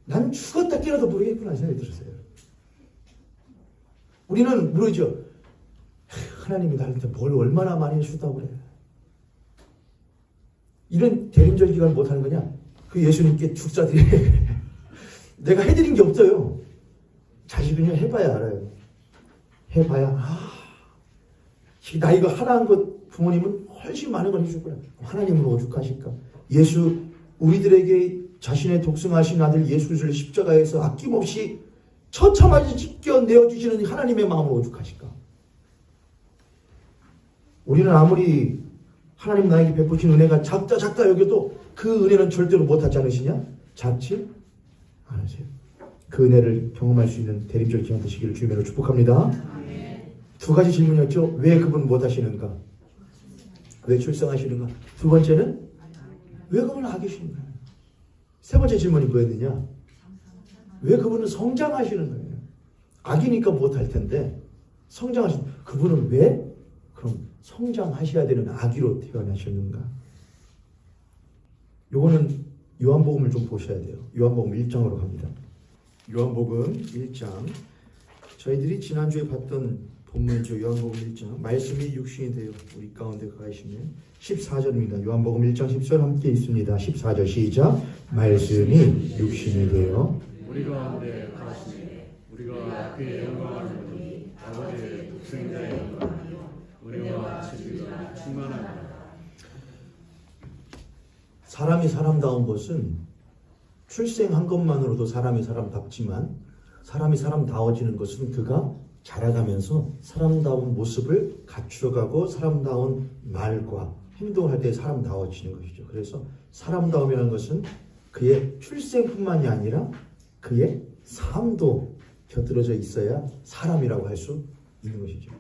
난 죽었다 깨어도 모르겠구나 생각이 들었어요. 우리는 모르죠. 하나님이 나한테 뭘 얼마나 많이 해주다고 그래. 이런 대림절 기간을 못하는 거냐? 그 예수님께 죽 사드려. 내가 해드린 게 없어요. 자식은요 해봐야 알아요. 해봐야 나 이거 하나 한 것 부모님은 훨씬 많은 걸 해줄 거야. 하나님은 오죽하실까? 예수 우리들에게 자신의 독생하신 아들 예수 그리스도를 십자가에서 아낌없이 처참하게 찢겨 내어주시는 하나님의 마음을 오죽하실까? 우리는 아무리 하나님 나에게 베푸신 은혜가 작다 여겨도 그 은혜는 절대로 못하지 않으시냐? 작지 않으세요. 그 은혜를 경험할 수 있는 대림절 기간 되시기를 주님으로 축복합니다. 두 가지 질문이었죠. 왜 그분 못하시는가? 왜 출생하시는가? 두 번째는 왜 그분은 악이신가? 세 번째 질문이 뭐였느냐? 왜 그분은 성장하시는 거예요? 악이니까 못할 텐데 성장하시는 그분은 왜 그럼 성장하셔야 되는 아기로 태어나셨는가? 요거는 요한복음을 좀 보셔야 돼요. 요한복음 1장으로 갑니다. 요한복음 1장. 저희들이 지난주에 봤던 본문이죠. 요한복음 1장. 말씀이 육신이 되어 우리 가운데 거하시면 14절입니다. 요한복음 1장 10절 함께 있습니다. 14절 시작. 말씀이 육신이 되어 우리 가운데 거하시니 우리가 그의 영광을 보니 아버지의 독생자의 영광이요 은혜와 진리가 충만하다. 사람이 사람다운 것은 출생한 것만으로도 사람이 사람답지만 사람이 사람다워지는 것은 그가 자라가면서 사람다운 모습을 갖추어가고 사람다운 말과 행동을 할 때 사람다워지는 것이죠. 그래서 사람다움이라는 것은 그의 출생뿐만이 아니라 그의 삶도 곁들여져 있어야 사람이라고 할 수 있는 것이죠.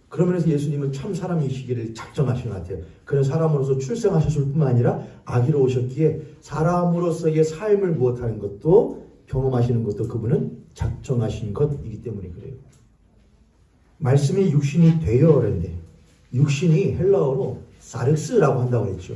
그런 면에서 예수님은 참 사람이시기를 작정하신 것 같아요. 그는 사람으로서 출생하셨을 뿐만 아니라 아기로 오셨기에 사람으로서의 삶을 무엇하는 것도 경험하시는 것도 그분은 작정하신 것이기 때문에 그래요. 말씀이 육신이 되어 그랬는데 육신이 헬라어로 사르스라고 한다고 했죠.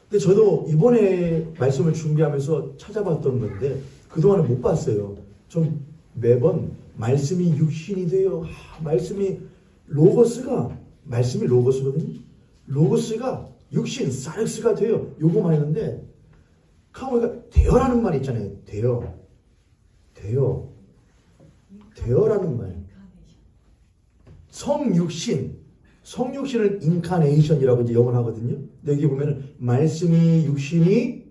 근데 저도 이번에 말씀을 준비하면서 찾아봤던 건데 그동안은 못 봤어요. 좀 매번 말씀이 육신이 되어 말씀이 로고스거든요. 로고스가 육신 사르스가 되어 요거만 했는데 카모이가 되어라는 말이 있잖아요. 되어라는 말. 성육신을 인카네이션이라고 이제 영어를 하거든요. 근데 여기 보면은 말씀이 육신이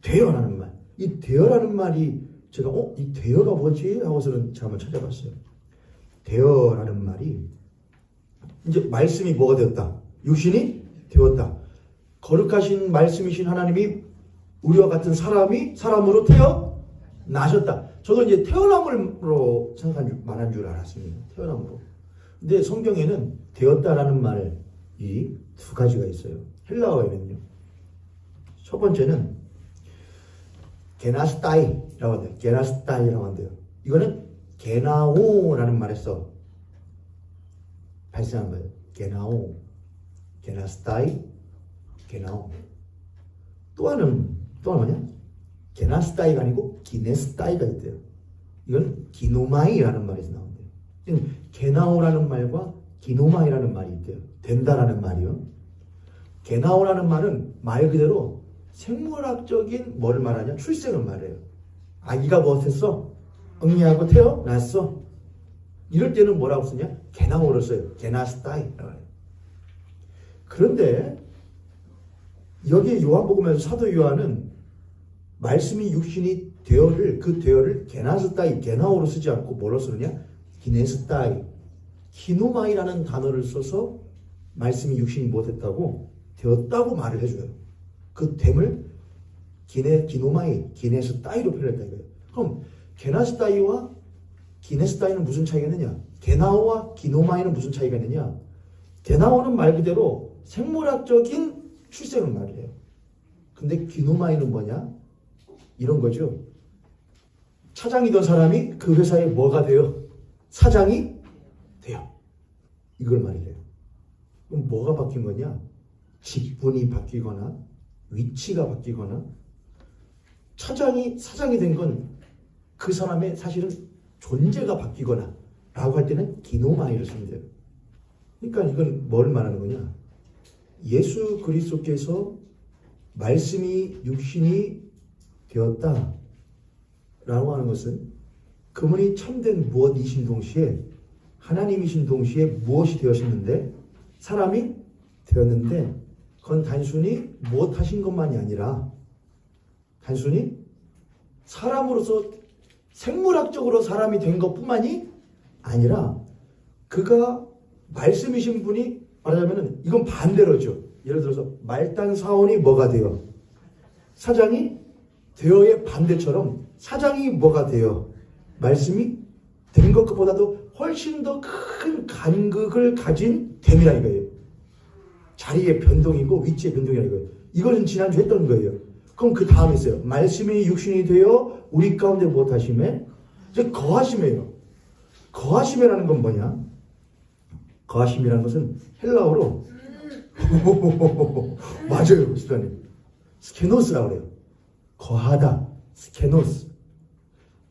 되어라는 말. 이 되어라는 말이 제가 이 되어가 뭐지? 하고서는 제가 한번 찾아봤어요. 되어라는 말이 이제 말씀이 뭐가 되었다? 육신이 되었다. 거룩하신 말씀이신 하나님이 우리와 같은 사람으로 태어나셨다. 저도 이제 태어남으로 말한 줄 알았습니다. 태어남으로. 근데 성경에는 되었다라는 말이 두 가지가 있어요. 헬라어에는요. 첫 번째는 게나스타이라고 한대요. 게나스타이라고 한대요. 이거는 게나오라는 말에서 발생한 거예요. 게나오, 게나스타이, 게나오. 또 하나는 뭐냐? 게나스타이가 아니고 기네스타이가 있대요. 이건 기노마이라는 말에서 나온대요. 게나오라는 말과 기노마이라는 말이 있대요. 된다라는 말이요. 게나오라는 말은 말 그대로 생물학적인 뭐를 말하냐? 출생을 말해요. 아기가 무엇했어? 응리하고 태어났어. 이럴 때는 뭐라고 쓰냐? 게나오를 써요. 게나스타이라고 해요. 그런데 여기 요한복음에서 사도 요한은 말씀이 육신이 그 되어를 게나스타이, 게나오로 쓰지 않고 뭐로 쓰느냐? 기네스타이, 기노마이라는 단어를 써서 말씀이 육신이 무엇했다고? 되었다고 말을 해줘요. 그 됨을 기노마이, 기네스타이로 표현했다 이거예요. 그럼 게나스타이와 기네스타이는 무슨 차이가 있느냐? 게나오와 기노마이는 무슨 차이가 있느냐? 게나오는 말 그대로 생물학적인 출생을 말해요. 근데 기노마이는 뭐냐? 이런 거죠. 차장이던 사람이 그 회사에 뭐가 돼요? 사장이 돼요. 이걸 말이래요. 그럼 뭐가 바뀐 거냐? 직분이 바뀌거나 위치가 바뀌거나 사장이 된 건 그 사람의 사실은 존재가 바뀌거나 라고 할 때는 기노마이를 쓰면 돼요. 그러니까 이건 뭘 말하는 거냐? 예수 그리스도께서 말씀이 육신이 되었다 라고 하는 것은 그분이 참된 무엇이신 동시에 하나님이신 동시에 무엇이 되었는데 사람이 되었는데 그건 단순히 무엇하신 것만이 아니라 단순히 사람으로서 생물학적으로 사람이 된 것뿐만이 아니라 그가 말씀이신 분이 말하자면 이건 반대로죠. 예를 들어서 말단 사원이 뭐가 돼요? 사장이 되어의 반대처럼 사장이 뭐가 돼요? 말씀이 된 것보다도 훨씬 더 큰 간극을 가진 됨이라 이거예요. 자리의 변동이고 위치의 변동이라 이거예요. 이거는 지난주에 했던 거예요. 그럼 그 다음에 있어요. 말씀이 육신이 되어 우리 가운데 무엇하심에? 이제 거하심이에요. 거하심이라는 건 뭐냐? 거하심이라는 것은 헬라어로 맞아요, 수단님. 스케노스라고 그래요. 거하다, 스케노스.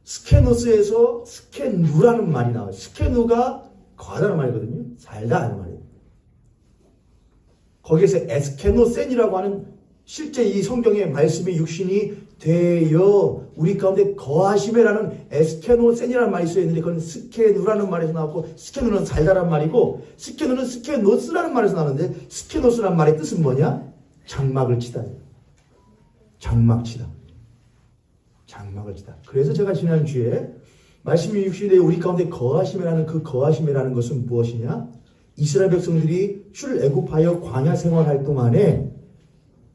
스케노스에서 스케누라는 말이 나와요. 스케누가 거하다는 말이거든요. 살다 하는 말이에요. 거기에서 에스케노센이라고 하는 실제 이 성경의 말씀이 육신이 되어 우리 가운데 거하심이라는 에스케노센이라는 말이 쓰여있는데 그건 스케누라는 말에서 나왔고 스케누는 살다란 말이고 스케누는 스케노스라는 말에서 나왔는데 스케노스라는 말의 뜻은 뭐냐? 장막을 치다. 장막 치다. 장막을 치다. 그래서 제가 지난주에 말씀이 육신에 우리 가운데 거하심이라는 그 거하심이라는 것은 무엇이냐? 이스라엘 백성들이 출애굽하여 광야 생활할 동안에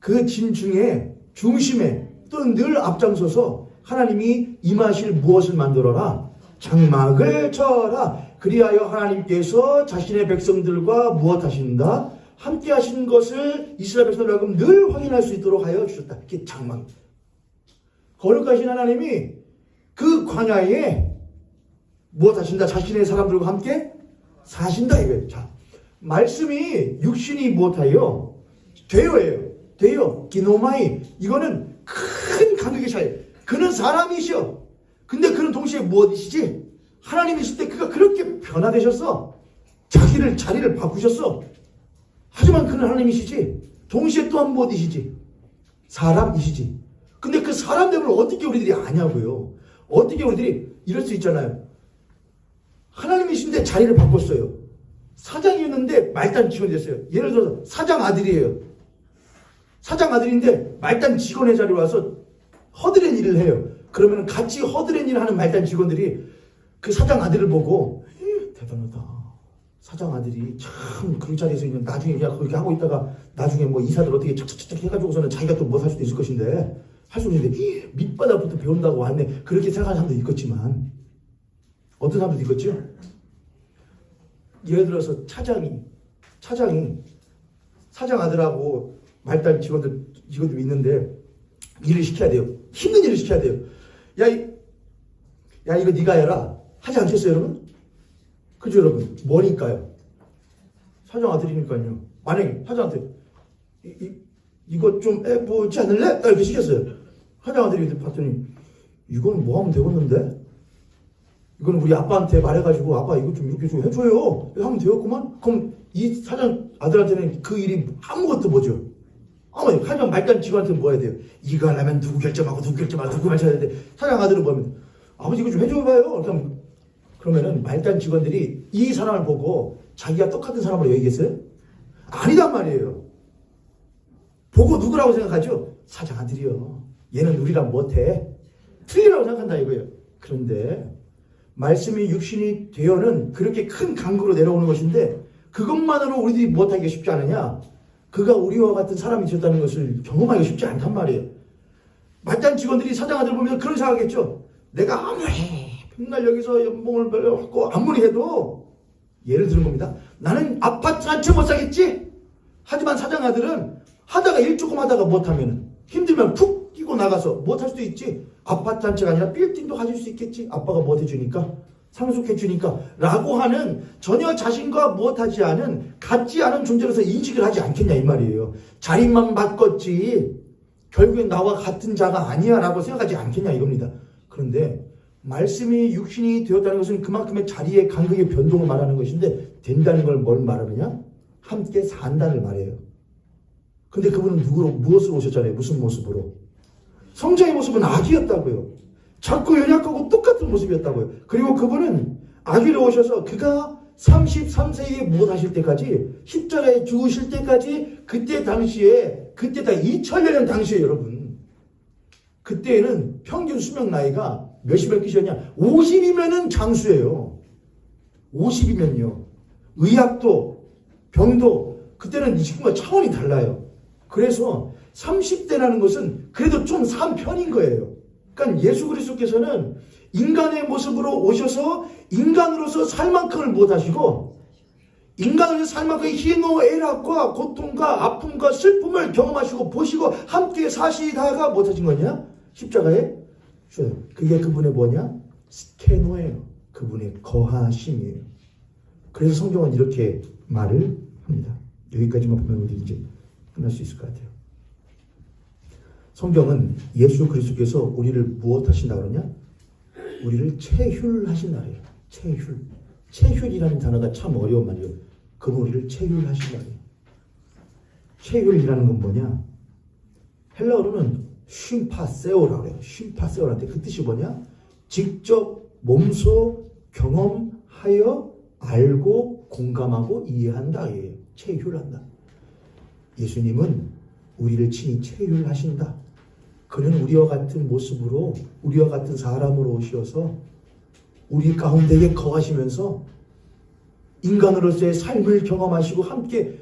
그 진중에 중심에 또는 늘 앞장서서 하나님이 임하실 무엇을 만들어라? 장막을 쳐라. 그리하여 하나님께서 자신의 백성들과 무엇 하신다? 함께 하신 것을 이스라엘 백성들하고 늘 확인할 수 있도록 하여 주셨다. 이게 장막. 거룩하신 하나님이 그 광야에 무엇 하신다? 자신의 사람들과 함께 사신다 이거예요. 자, 말씀이 육신이 무엇하여? 되어예요. 되어. 기노마이. 이거는 큰 간격의 차이. 그는 사람이시여. 근데 그는 동시에 무엇이시지? 하나님이실 때 그가 그렇게 변화되셨어. 자리를 바꾸셨어. 하지만 그는 하나님이시지. 동시에 또한 무엇이시지? 사람이시지. 근데 그 사람됨을 어떻게 우리들이 아냐고요. 어떻게 우리들이 이럴 수 있잖아요. 하나님이신데 자리를 바꿨어요. 사장이었는데 말단 직원이 됐어요. 예를 들어서 사장 아들이에요. 사장 아들인데 말단 직원의 자리에 와서 허드렛 일을 해요. 그러면 같이 허드렛 일을 하는 말단 직원들이 그 사장 아들을 보고 대단하다. 사장 아들이 참 그 자리에서 있는 나중에 그냥 그렇게 하고 있다가 나중에 뭐 이사들 어떻게 착착착 해가지고서는 자기가 또 뭐 할 수도 있을 것인데 할 수 있는데 밑바닥부터 배운다고 왔네. 그렇게 생각하는 사람도 있겠지만 어떤 사람도 있겠죠? 예를 들어서 차장이 사장 아들하고 말단 직원들 있는데 일을 시켜야 돼요. 힘든 일을 시켜야 돼요. 야 이거 네가 해라. 하지 않겠어요 여러분? 그죠 여러분? 뭐니까요? 사장 아들이니까요. 만약에 사장한테 이거 좀 해보지 않을래? 이렇게 시켰어요. 사장 아들이 봤더니 이건 뭐 하면 되겠는데? 이거는 우리 아빠한테 말해가지고 아빠 이거 좀 이렇게 좀 해줘요. 이렇게 하면 되겠구만. 그럼 이 사장 아들한테는 그 일이 아무것도 뭐죠? 하지만 말단 직원한테는 뭐 해야 돼요? 이거 하려면 누구 결정하고 누구 결정해야 되는데 사장 아들은 뭐하면 아버지 이거 좀 해줘봐요. 그러면은 말단 직원들이 이 사람을 보고 자기가 똑같은 사람으로 여기겠어요? 아니단 말이에요. 보고 누구라고 생각하죠? 사장 아들이요. 얘는 우리랑 못해. 틀리라고 생각한다 이거예요. 그런데 말씀이 육신이 되어는 그렇게 큰 강구로 내려오는 것인데 그것만으로 우리들이 못하기가 쉽지 않으냐? 그가 우리와 같은 사람이 되었다는 것을 경험하기가 쉽지 않단 말이에요. 말단 직원들이 사장 아들 보면서 그런 생각하겠죠. 내가 아무리 맨날 여기서 연봉을 받고 아무리 해도 예를 드는 겁니다. 나는 아파트 한 채 못 사겠지? 하지만 사장 아들은 하다가 일 조금 하다가 못하면 힘들면 푹 뛰고 나가서 못할 수도 있지. 아파트 한 채가 아니라 빌딩도 가질 수 있겠지. 아빠가 못 해주니까 상속해주니까 라고 하는 전혀 자신과 무엇하지 않은 같지 않은 존재로서 인식을 하지 않겠냐 이 말이에요. 자리만 바꿨지 결국엔 나와 같은 자가 아니야 라고 생각하지 않겠냐 이겁니다. 그런데 말씀이 육신이 되었다는 것은 그만큼의 자리의 간격의 변동을 말하는 것인데 된다는 걸 뭘 말하느냐? 함께 산다를 말해요. 근데 그분은 무엇으로 오셨잖아요. 무슨 모습으로? 성장의 모습은 아기였다고요. 작고 연약하고 똑같은 모습이었다고요. 그리고 그분은 아기로 오셔서 그가 33세에 무엇 하실 때까지 십자가에 죽으실 때까지 그때 다 2000년 당시에 여러분 그때에는 평균 수명 나이가 몇십몇 기셨냐 50이면은 장수예요. 50이면요. 의학도 병도 그때는 지금과 차원이 달라요. 그래서 30대라는 것은 그래도 좀 산 편인 거예요. 그러니까 예수 그리스도께서는 인간의 모습으로 오셔서 인간으로서 살 만큼을 못하시고 인간으로서 살 만큼의 희노애락과 고통과 아픔과 슬픔을 경험하시고 보시고 함께 사시다가 못하신 거냐? 십자가에 그게 그분의 뭐냐? 스케노예요. 그분의 거하심이에요. 그래서 성경은 이렇게 말을 합니다. 여기까지만 보면 우리 이제 끝날 수 있을 것 같아요. 성경은 예수 그리스도께서 우리를 무엇 하신다 그러냐? 우리를 체휼하신다 그래요. 체휼이라는 단어가 참 어려운 말이에요. 그분 우리를 체휼하신다 그래요. 체휼이라는 건 뭐냐? 헬라어로는 쉼파세오라고 그래요. 쉼파세오라는데 그 뜻이 뭐냐? 직접 몸소 경험하여 알고 공감하고 이해한다. 체휼한다. 예수님은 우리를 친히 체휼하신다. 그는 우리와 같은 모습으로 우리와 같은 사람으로 오셔서 우리 가운데에 거하시면서 인간으로서의 삶을 경험하시고 함께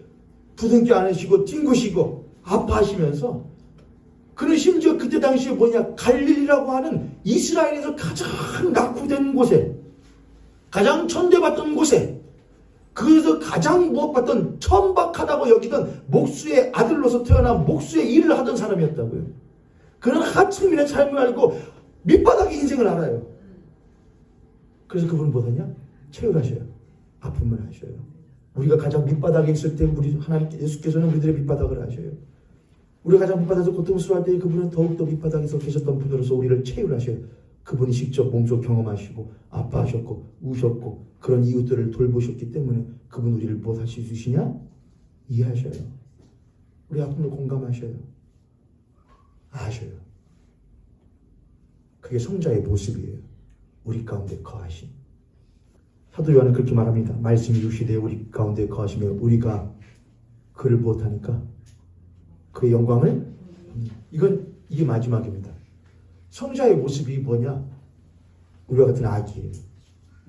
부둥켜 안으시고 뒹구시고 아파하시면서 그는 심지어 그때 당시에 뭐냐, 갈릴리라고 하는 이스라엘에서 가장 낙후된 곳에, 가장 천대받던 곳에, 그래서 가장 무엇받던 천박하다고 여기던 목수의 아들로서 태어난 목수의 일을 하던 사람이었다고요. 그는 하층민의 삶을 알고 밑바닥의 인생을 알아요. 그래서 그분은 뭐하냐? 체휼하셔요. 아픔을 하셔요. 우리가 가장 밑바닥에 있을 때 우리 하나님 예수께서는 우리들의 밑바닥을 하셔요. 우리가 가장 밑바닥에서 고통스러워할 때 그분은 더욱더 밑바닥에서 계셨던 분으로서 우리를 체휼하셔요. 그분이 직접 몸소 경험하시고 아파하셨고 우셨고 그런 이웃들을 돌보셨기 때문에 그분 우리를 무엇 하실 수 있으시냐? 이해하셔요. 우리 아픔을 공감하셔요. 아셔요. 그게 성자의 모습이에요. 우리 가운데 거하신. 사도 요한은 그렇게 말합니다. 말씀이 유시되어 우리 가운데 거하시며 우리가 그를 무엇하니까? 그의 영광을, 이게 마지막입니다. 성자의 모습이 뭐냐? 우리와 같은 아기예요.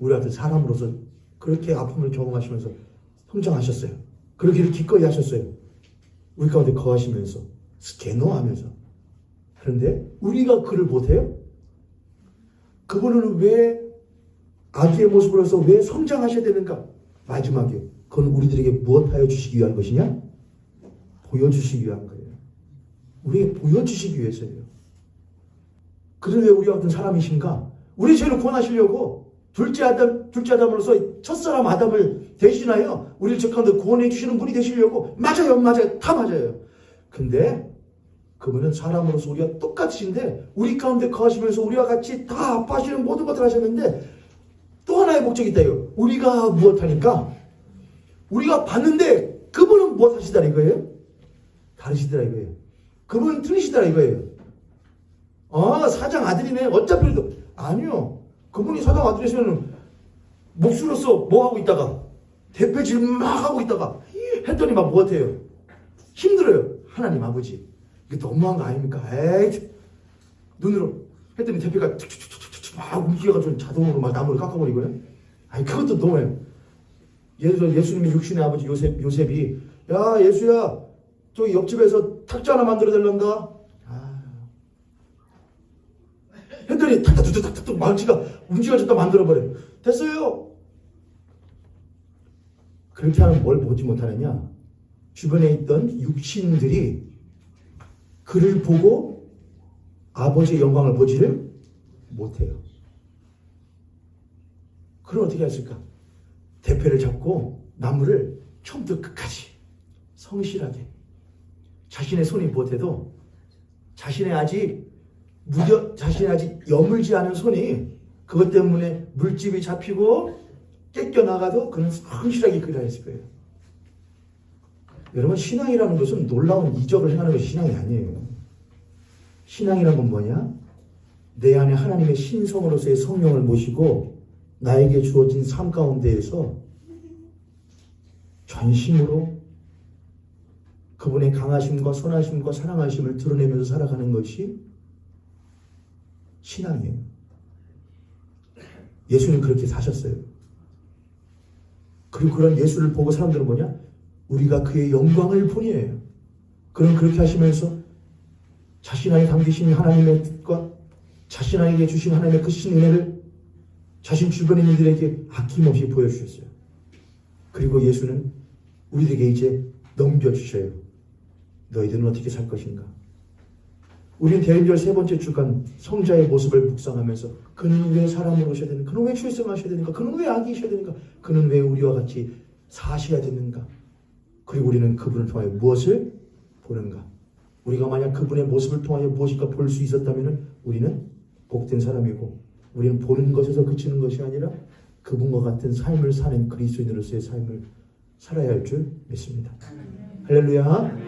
우리와 같은 사람으로서 그렇게 아픔을 경험하시면서 성장하셨어요. 그러기를 기꺼이 하셨어요. 우리 가운데 거하시면서 스캐너하면서. 그런데 우리가 그를 못해요? 그분은 왜 아기의 모습으로서 왜 성장하셔야 되는가? 마지막에 그건 우리들에게 무엇하여 주시기 위한 것이냐? 보여주시기 위한 거예요. 우리에게 보여주시기 위해서예요. 그는 왜 우리와 같은 사람이신가? 우리 죄를 구원하시려고 둘째 아담으로서 첫사람 아담을 대신하여 우리를 저 가운데 구원해 주시는 분이 되시려고. 맞아요. 다 맞아요. 근데 그분은 사람으로서 우리가 똑같으신데 우리 가운데 거하시면서 우리와 같이 다 아파하시는 모든 것을 하셨는데 또 하나의 목적이 있다요. 우리가 무엇하니까? 우리가 봤는데 그분은 무엇 하시더라 이거예요? 다르시더라 이거예요. 그분은 틀리시더라 이거예요. 사장 아들이네. 어차피 그래도 아니요. 그분이 사장 아들이시면 목수로서 뭐 하고 있다가 대표질 막 하고 있다가 했더니 막 무엇해요? 힘들어요. 하나님 아버지 이게 너무한 거 아닙니까? 에이, 눈으로 했더니 대표가 막 움직여가지고 자동으로 막 나무를 깎아버리고요. 아니 그것도 너무해요. 예수님의 육신의 아버지 요셉이 야 예수야 저기 옆집에서 탁자 하나 만들어 달란가? 했더니 탁탁탁탁탁 망치가 움직여졌다 만들어버려요. 됐어요. 그렇게 하면 뭘 보지 못하느냐? 주변에 있던 육신들이 그를 보고 아버지의 영광을 보지를 못해요. 그럼 어떻게 했을까? 대패를 잡고 나무를 처음부터 끝까지 성실하게 자신의 손이 못해도 자신의 아직 여물지 않은 손이 그것 때문에 물집이 잡히고 깨껴나가도 그는 성실하게 그리라 했을 거예요. 여러분 신앙이라는 것은 놀라운 이적을 행하는 것이 신앙이 아니에요. 신앙이라는 건 뭐냐? 내 안에 하나님의 신성으로서의 성령을 모시고 나에게 주어진 삶 가운데에서 전심으로 그분의 강하심과 선하심과 사랑하심을 드러내면서 살아가는 것이 신앙이에요. 예수는 그렇게 사셨어요. 그리고 그런 예수를 보고 사람들은 뭐냐? 우리가 그의 영광을 보니에요. 그럼 그렇게 하시면서 자신 안에 담기신 하나님의 뜻과 자신 안에 주신 하나님의 크신 은혜를 자신 주변의 이들에게 아낌없이 보여주셨어요. 그리고 예수는 우리에게 이제 넘겨주셔요. 너희들은 어떻게 살 것인가? 우리는 대인절 세 번째 주간 성자의 모습을 묵상하면서 그는 왜 사람으로 오셔야 되는가? 그는 왜 출생하셔야 되는가? 그는 왜 아기이셔야 되는가? 그는 왜 우리와 같이 사셔야 되는가? 그리고 우리는 그분을 통하여 무엇을 보는가? 우리가 만약 그분의 모습을 통하여 무엇인가 볼 수 있었다면 우리는 복된 사람이고 우리는 보는 것에서 그치는 것이 아니라 그분과 같은 삶을 사는 그리스도인으로서의 삶을 살아야 할 줄 믿습니다. 할렐루야.